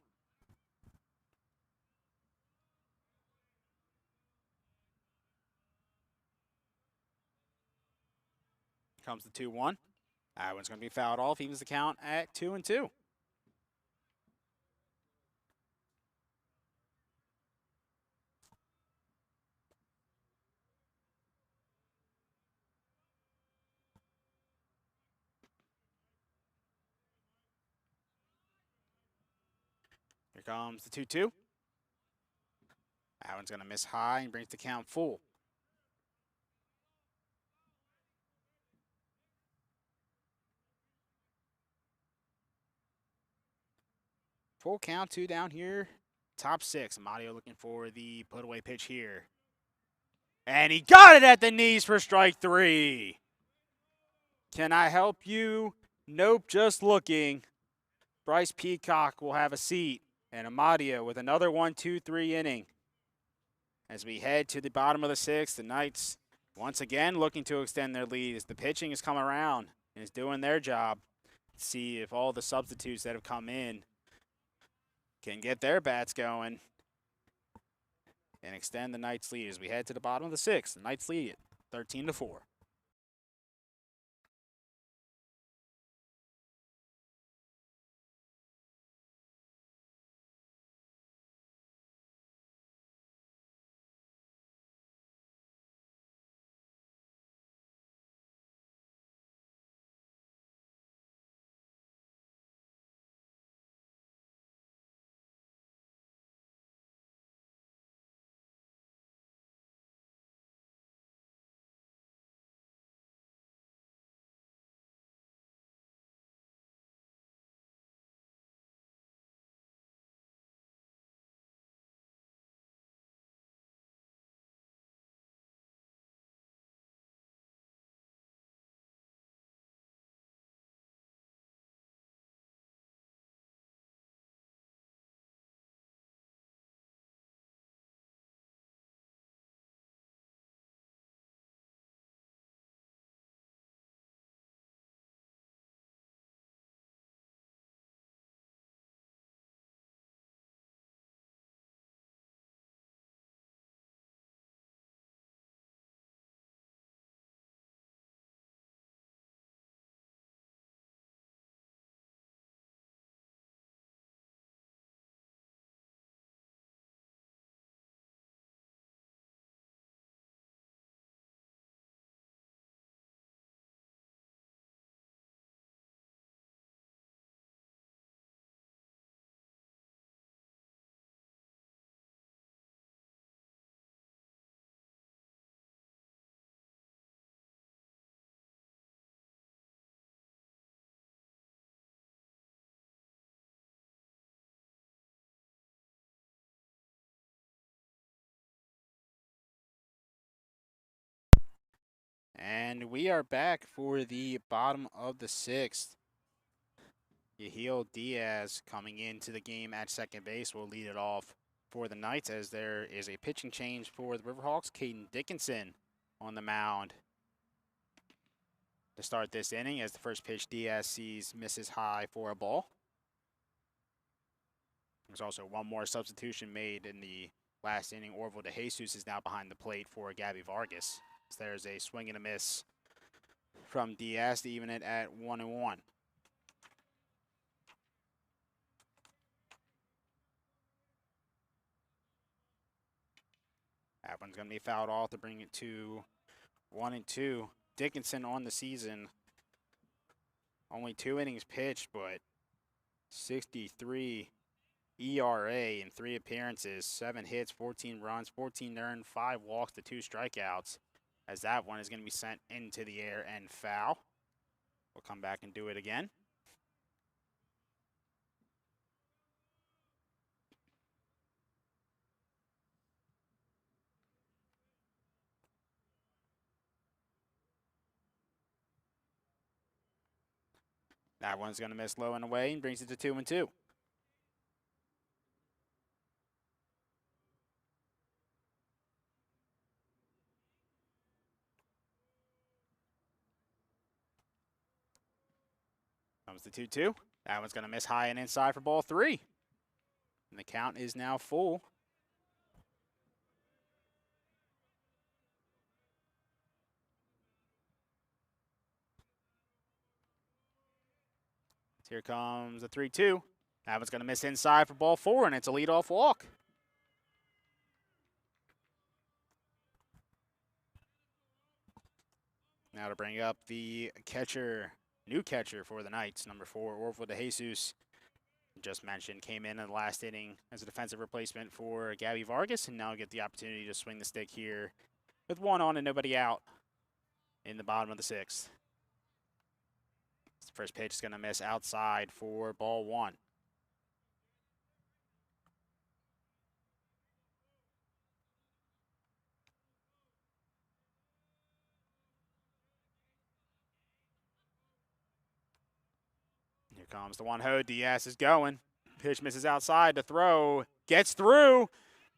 Comes the 2-1. That one's going to be fouled off. Evens the count at 2-2. Here comes the 2-2. That one's going to miss high and brings the count full. Full count, 2 down here. Top 6. Amadio looking for the put away pitch here. And he got it at the knees for strike 3. Can I help you? Nope, just looking. Bryce Peacock will have a seat. And Amadio with another 1-2-3 inning. As we head to the bottom of the 6th, the Knights once again looking to extend their lead as the pitching has come around and is doing their job. Let's see if all the substitutes that have come in can get their bats going and extend the Knights' lead as we head to the bottom of the 6th. The Knights lead it 13-4. And we are back for the bottom of the 6th. Yahil Diaz coming into the game at second base will lead it off for the Knights as there is a pitching change for the Riverhawks. Caden Dickinson on the mound to start this inning as the first pitch Diaz sees misses high for a ball. There's also one more substitution made in the last inning. Orville de Jesus is now behind the plate for Gabby Vargas. So there's a swing and a miss from Diaz to even it at 1-1. That one's going to be fouled off to bring it to 1-2. Dickinson on the season, only 2 innings pitched, but 63 ERA in 3 appearances, 7 hits, 14 runs, 14 earned, 5 walks to 2 strikeouts, as that one is going to be sent into the air and foul. We'll come back and do it again. That one's going to miss low and away and brings it to 2-2. Comes the 2-2. That one's going to miss high and inside for ball 3. And the count is now full. Here comes the 3-2. That one's going to miss inside for ball 4, and it's a leadoff walk. Now to bring up the catcher, new catcher for the Knights, number 4, Orville de Jesus. Just mentioned, came in the last inning as a defensive replacement for Gabby Vargas, and now get the opportunity to swing the stick here with 1 on and nobody out in the bottom of the 6th. First pitch is going to miss outside for ball 1. Here comes the 1-0. Diaz is going. Pitch misses outside. The throw gets through,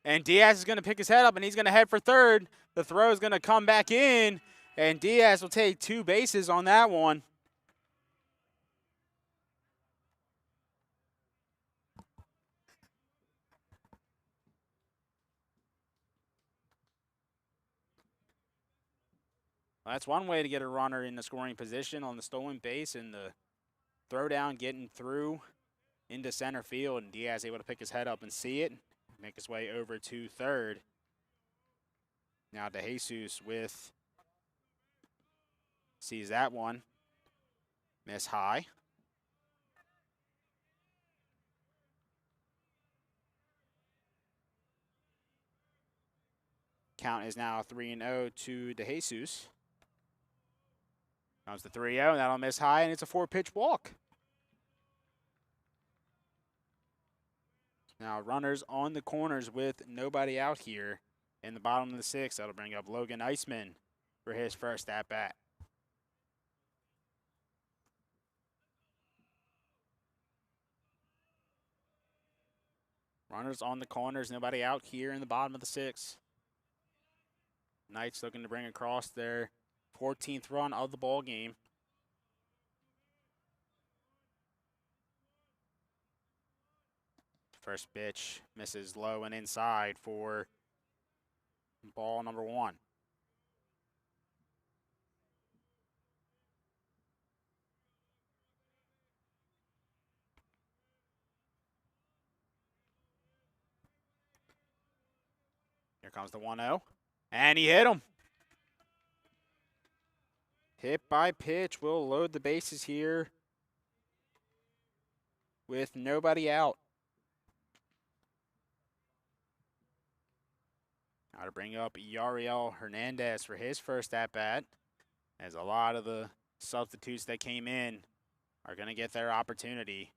and Diaz is going to pick his head up, and he's going to head for third. The throw is going to come back in, and Diaz will take 2 bases on that one. Well, that's one way to get a runner in the scoring position on the stolen base, and the throw down getting through into center field, and Diaz able to pick his head up and see it, make his way over to third. Now de Jesus sees that one, miss high. Count is now 3-0 to de Jesus. Comes the 3-0, that'll miss high, and it's a 4-pitch walk. Now runners on the corners with nobody out here in the bottom of the 6th. That'll bring up Logan Eisman for his first at-bat. Runners on the corners, nobody out here in the bottom of the 6th. Knights looking to bring across their 14th run of the ball game. First pitch misses low and inside for ball number 1. Here comes the 1-0, and he hit him. Hit by pitch will load the bases here with nobody out. Now to bring up Yariel Hernandez for his first at-bat, as a lot of the substitutes that came in are going to get their opportunity,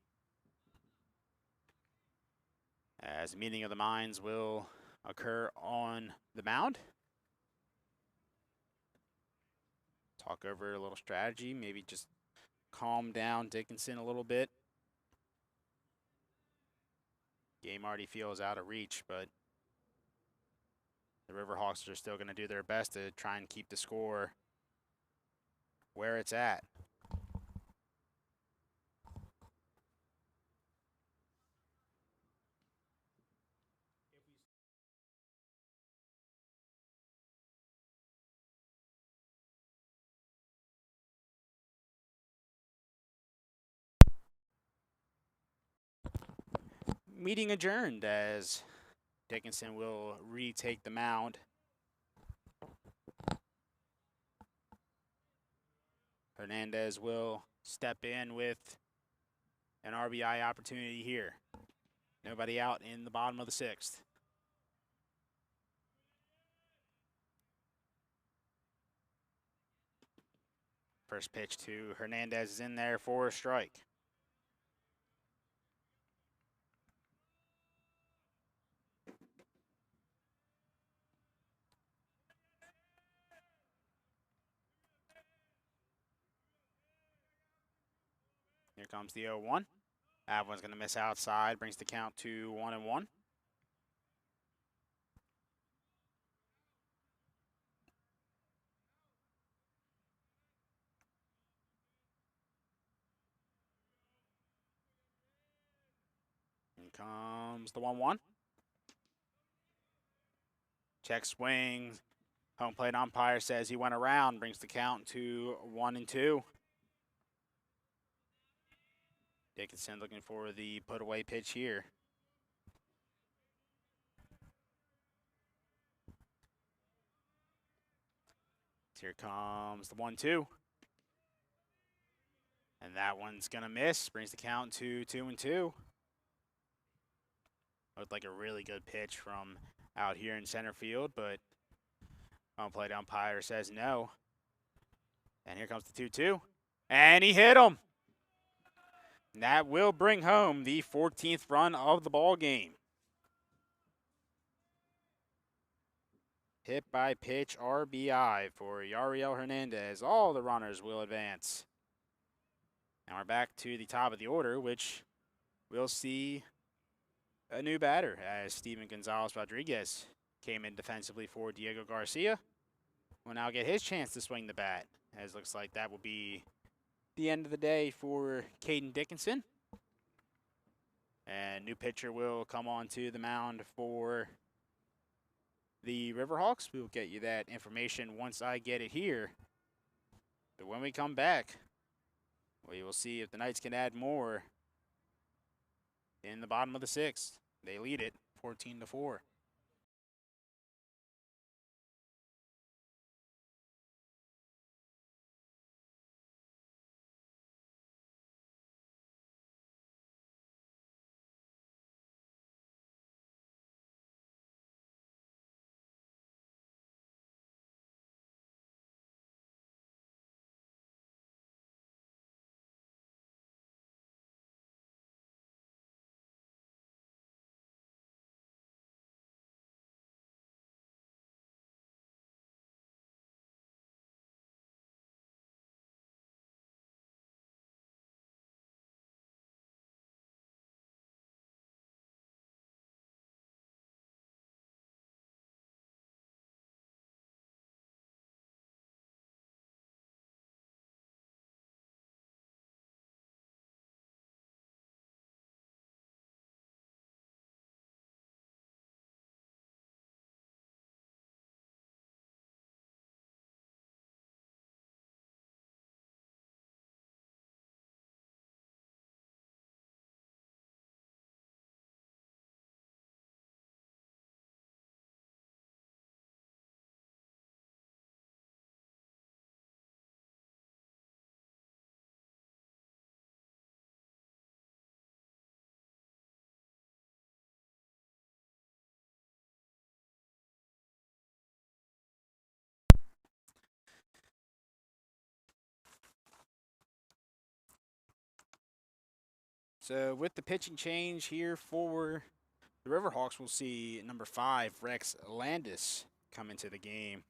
as a meeting of the minds will occur on the mound. talk over a little strategy, maybe just calm down Dickinson a little bit. Game already feels out of reach, but the Riverhawks are still going to do their best to try and keep the score where it's at. Meeting adjourned as Dickinson will retake the mound. Hernandez will step in with an RBI opportunity here. Nobody out in the bottom of the 6th. First pitch to Hernandez is in there for a strike. Here comes the 0-1. That one's going to miss outside, brings the count to 1-1. Here comes the 1-1. Check swing. Home plate umpire says he went around, brings the count to 1-2. Dickinson looking for the put away pitch here. Here comes the 1-2. And that one's going to miss, brings the count to 2-2. Looked like a really good pitch from out here in center field, but home plate umpire says no. And here comes the 2-2. And he hit him. And that will bring home the 14th run of the ball game. Hit by pitch RBI for Yariel Hernandez. All the runners will advance. Now we're back to the top of the order, which we'll see a new batter as Steven Gonzalez Rodriguez came in defensively for Diego Garcia. Will now get his chance to swing the bat, as looks like that will be the end of the day for Caden Dickinson. And new pitcher will come onto the mound for the Riverhawks. We will get you that information once I get it here. But when we come back, we will see if the Knights can add more in the bottom of the 6th. They lead it 14-4. So with the pitching change here for the Riverhawks, we'll see number 5, Rex Landis, come into the game.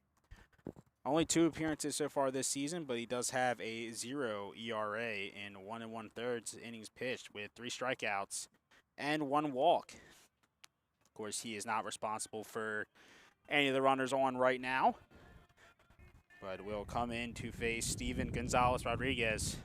Only 2 appearances so far this season, but he does have a 0 ERA in 1 1/3 innings pitched with 3 strikeouts and 1 walk. Of course, he is not responsible for any of the runners on right now, but will come in to face Steven Gonzalez Rodriguez.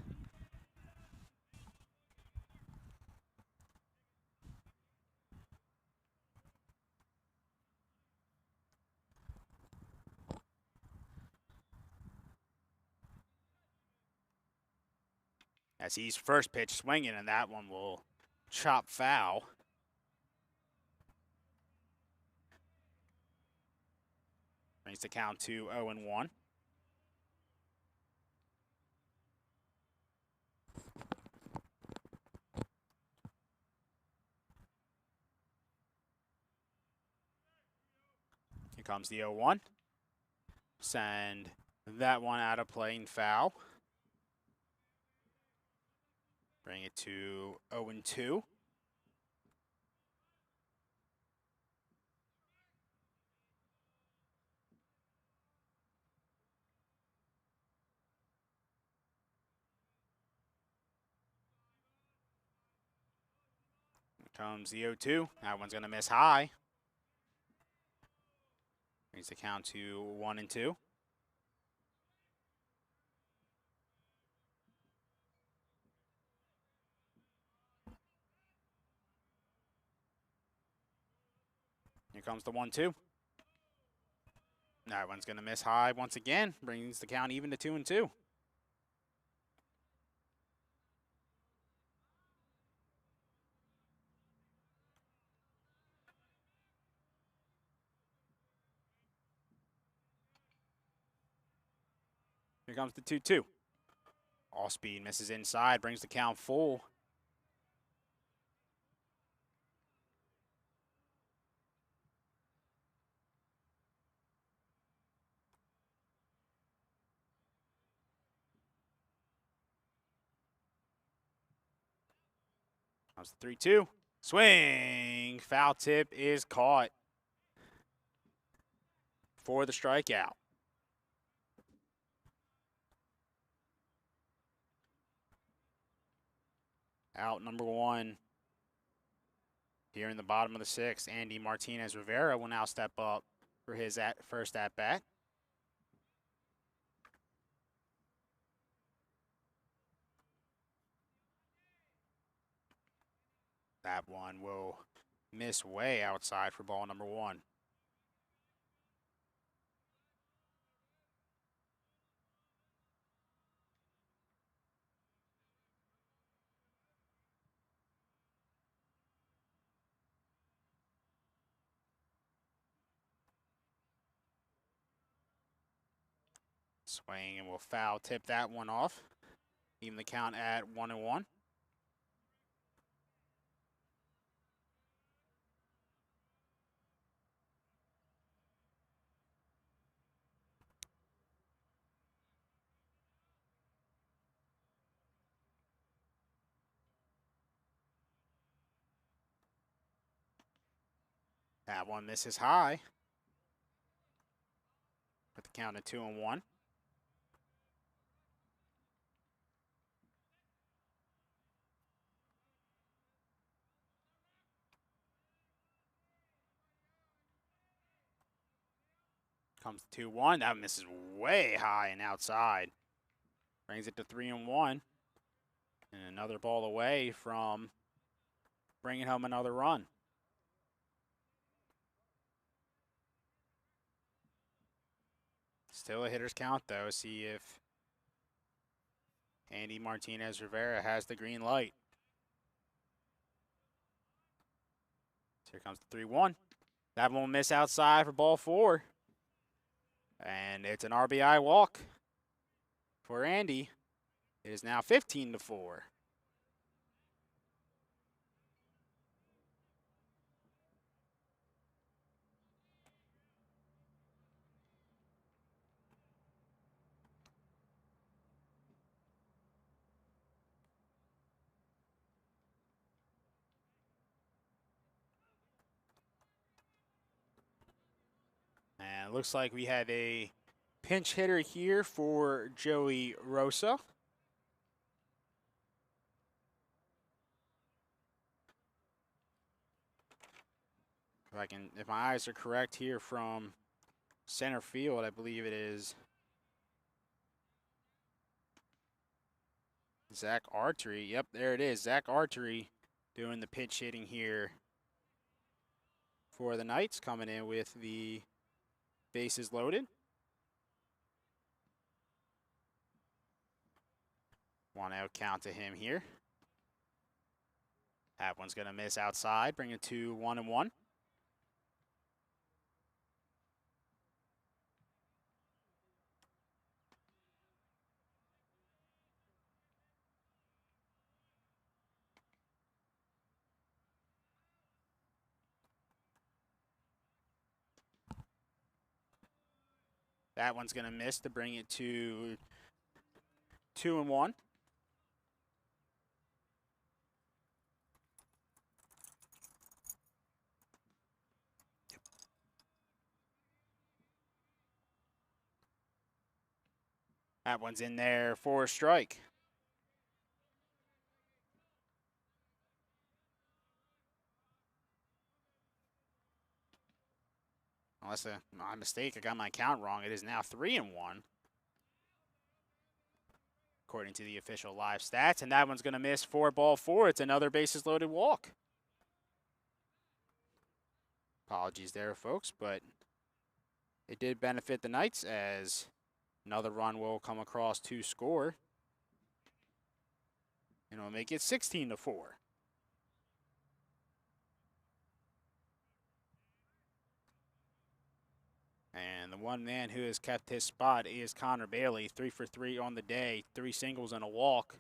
As he's first pitch swinging, and that one will chop foul. Brings the count to 0-1. Here comes the 0-1. Send that one out of play and foul. Bring it to 0-2. Here comes the 0-2. That one's going to miss high. Brings the count to 1-2. Here comes the 1-2. That one's going to miss high once again. Brings the count even to 2-2. Here comes the 2-2. All speed misses inside. Brings the count full. Comes the 3-2. Swing. Foul tip is caught for the strikeout. Out number 1 here in the bottom of the 6th. Andy Martinez Rivera will now step up for his first at-bat. That one will miss way outside for ball number 1. Swing and will foul tip that one off. Even the count at 1-1. That one misses high. Put the count at 2-1. Comes 2-1. That misses way high and outside. Brings it to 3-1. And another ball away from bringing home another run. Still a hitter's count, though. See if Andy Martinez Rivera has the green light. So here comes the 3-1. That one will miss outside for ball 4. And it's an RBI walk for Andy. It is now 15-4. And it looks like we have a pinch hitter here for Joey Rosa. If my eyes are correct here from center field, I believe it is Zach Artery. Yep, there it is. Zach Artery doing the pinch hitting here for the Knights, coming in with the bases loaded. 1-out count to him here. That one's going to miss outside, bring it to 1-1. That one's going to miss to bring it to 2-1. That one's in there for a strike. Unless my mistake, I got my count wrong. It is now 3-1. According to the official live stats. And that one's going to miss for ball 4. It's another bases loaded walk. Apologies there, folks, but it did benefit the Knights as another run will come across to score. And it'll make it 16-4. And the one man who has kept his spot is Connor Bailey, 3 for 3 on the day, 3 singles and a walk.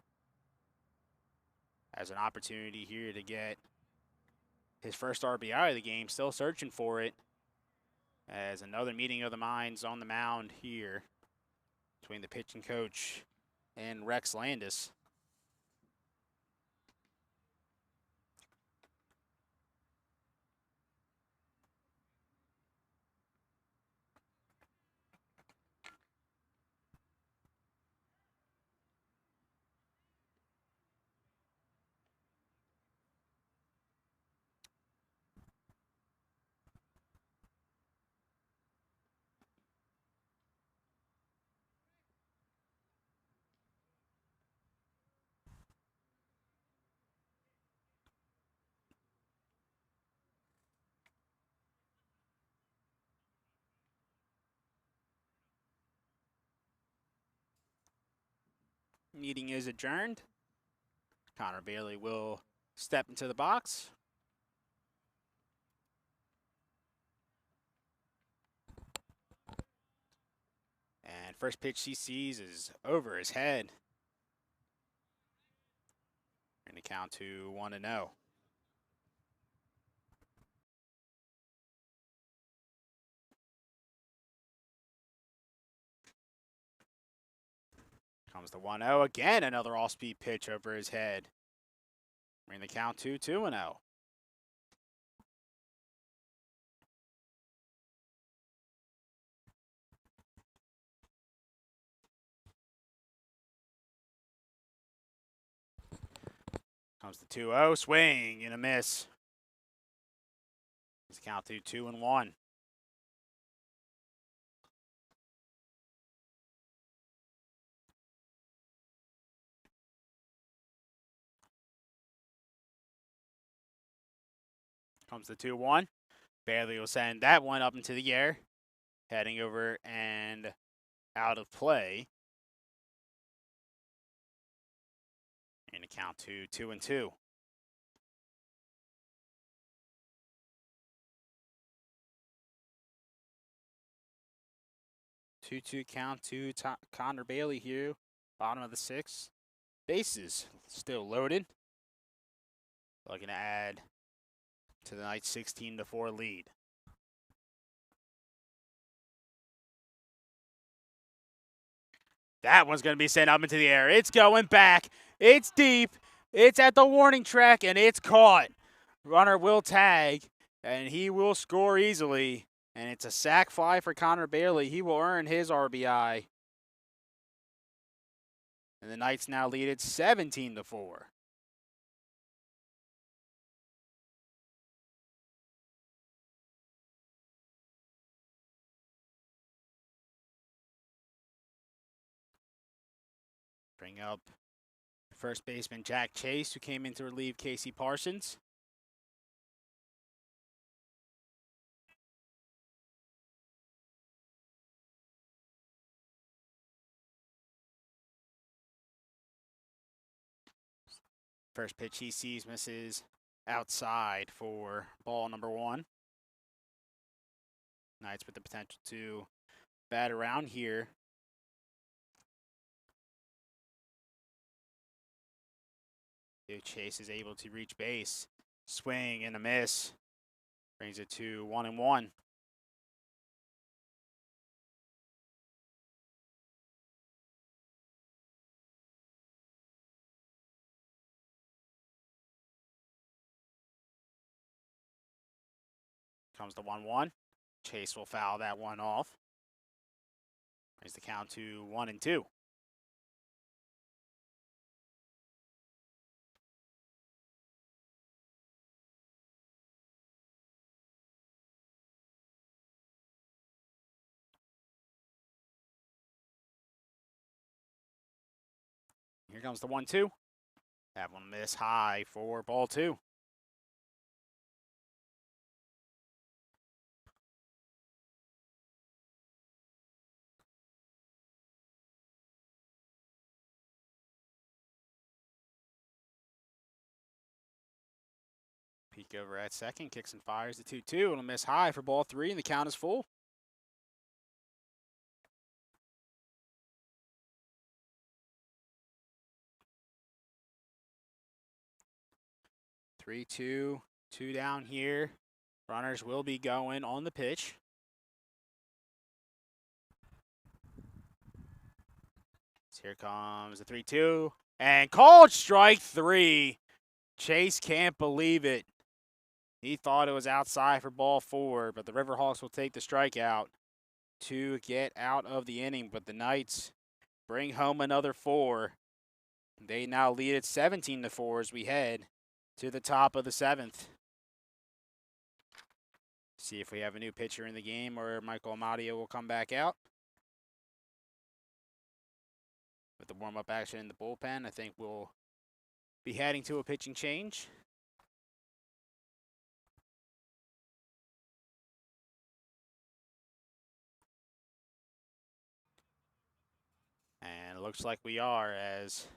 Has an opportunity here to get his first RBI of the game, still searching for it. As another meeting of the minds on the mound here between the pitching coach and Rex Landis. Meeting is adjourned. Connor Bailey will step into the box. And first pitch he sees is over his head. Going to count to 1-0. Comes the 1-0 again, another all-speed pitch over his head. Bring the count to 2-0. Comes the 2-0, swing and a miss. Brings the count to 2-1. Comes the 2-1. Bailey will send that one up into the air. Heading over and out of play. And a count to 2-2. Two count to Connor Bailey here. Bottom of the 6th. Bases still loaded. Looking to add to the Knights' 16-4 lead. That one's going to be sent up into the air. It's going back. It's deep. It's at the warning track, and it's caught. Runner will tag, and he will score easily. And it's a sac fly for Connor Bailey. He will earn his RBI. And the Knights now lead it 17-4. Bring up first baseman Jack Chase, who came in to relieve Casey Parsons. First pitch he sees misses outside for ball number 1. Knights with the potential to bat around here. Chase is able to reach base. Swing and a miss. Brings it to 1-1. Comes the 1-1. Chase will foul that one off. Brings the count to 1-2. Here comes the 1-2. That one miss high for ball 2. Peek over at second, kicks and fires the 2-2, and a miss high for ball 3, and the count is full. Three, two down here. Runners will be going on the pitch. So here comes the 3-2, and called strike 3. Chase can't believe it. He thought it was outside for ball 4, but the Riverhawks will take the strikeout to get out of the inning. But the Knights bring home another 4. They now lead at 17-4 as we head to the top of the 7th. See if we have a new pitcher in the game or Michael Amadio will come back out. With the warm-up action in the bullpen, I think we'll be heading to a pitching change. And it looks like we are, as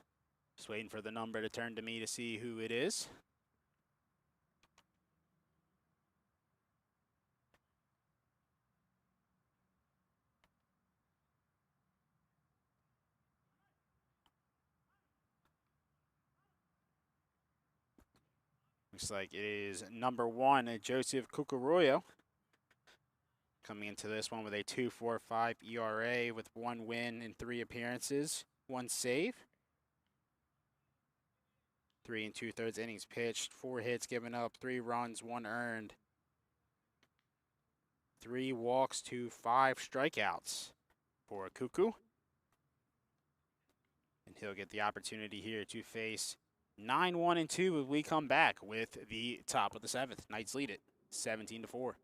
just waiting for the number to turn to me to see who it is. Looks like it is number 1, Joseph Cucurullo. Coming into this one with a 2.45 ERA with 1 win in 3 appearances, 1 save. 3 2/3 innings pitched, 4 hits given up, 3 runs, 1 earned, 3 walks to 5 strikeouts for Cuckoo. And he'll get the opportunity here to face 9-1-2 as we come back with the top of the 7th. Knights lead it 17-4.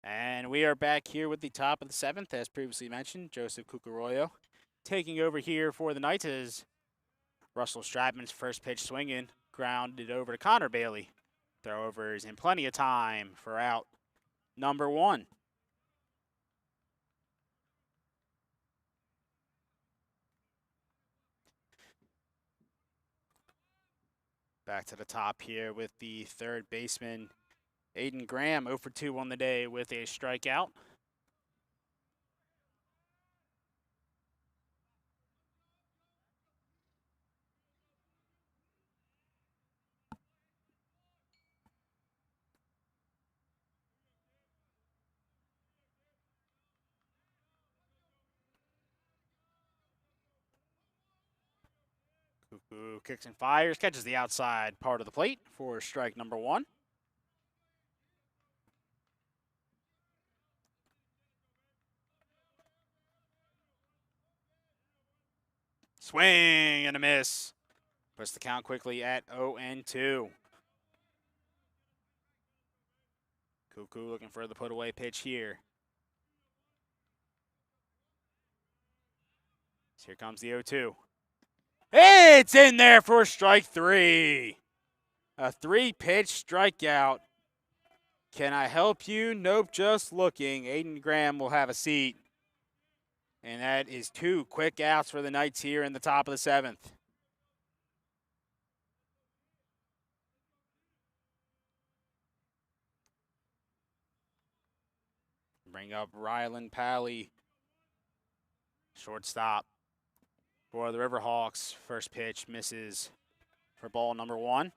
And we are back here with the top of the 7th, as previously mentioned. Joseph Cucurullo taking over here for the Knights as Russell Stratman's first pitch swinging, grounded over to Connor Bailey. Throwovers in plenty of time for out number 1. Back to the top here with the third baseman, Aiden Graham, 0 for 2 on the day with a strikeout. Cuckoo kicks and fires, catches the outside part of the plate for strike number 1. Swing and a miss. Puts the count quickly at 0-2. Cuckoo looking for the put-away pitch here. So here comes the 0-2. It's in there for strike 3. A 3-pitch strikeout. Can I help you? Nope, just looking. Aiden Graham will have a seat. And that is 2 quick outs for the Knights here in the top of the 7th. Bring up Rylan Pally, shortstop for the Riverhawks. First pitch misses for ball number 1.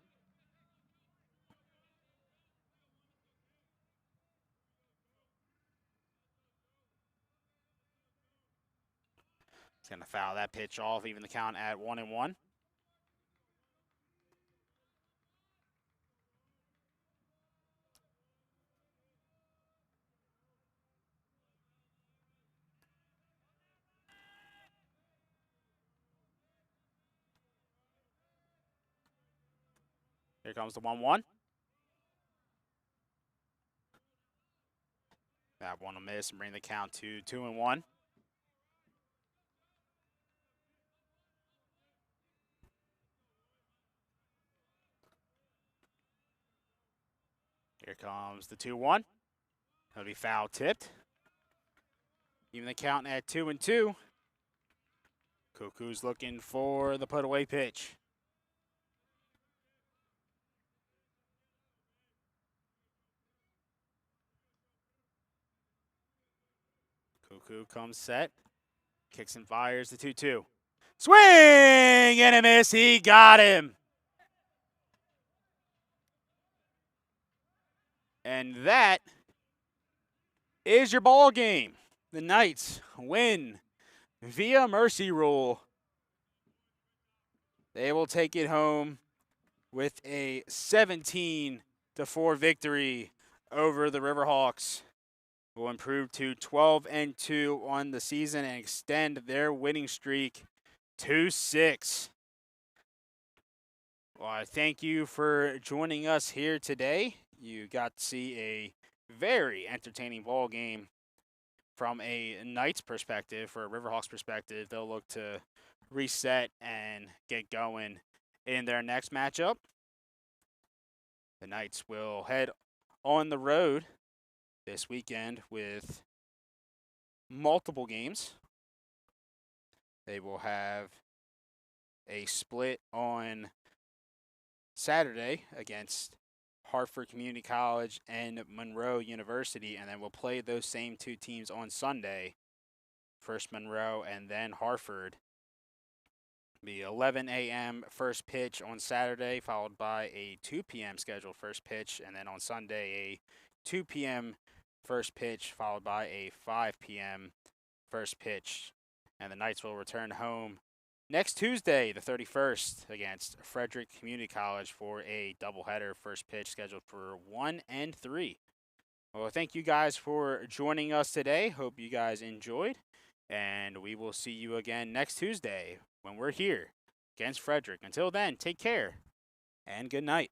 He's going to foul that pitch off, even the count at 1-1. Here comes the 1-1. That one will miss and bring the count to 2-1. Here comes the 2-1. That'll be foul tipped. Even the count at 2-2. Cuckoo's looking for the put-away pitch. Cuckoo comes set. Kicks and fires the 2-2. Swing and a miss. He got him. And that is your ball game. The Knights win via mercy rule. They will take it home with a 17-4 victory over the Riverhawks. Will improve to 12-2 on the season and extend their winning streak to 6. Well, I thank you for joining us here today. You got to see a very entertaining ball game from a Knights perspective. For a Riverhawks perspective, they'll look to reset and get going in their next matchup. The Knights will head on the road this weekend with multiple games. They will have a split on Saturday against Hartford Community College and Monroe University, and then we'll play those same 2 teams on Sunday. First Monroe and then Hartford. Be 11 a.m. first pitch on Saturday, followed by a 2 p.m. scheduled first pitch, and then on Sunday a 2 p.m. first pitch, followed by a 5 p.m. first pitch. And the Knights will return home next Tuesday, the 31st, against Frederick Community College for a doubleheader. First pitch scheduled for 1 and 3. Well, thank you guys for joining us today. Hope you guys enjoyed. And we will see you again next Tuesday when we're here against Frederick. Until then, take care and good night.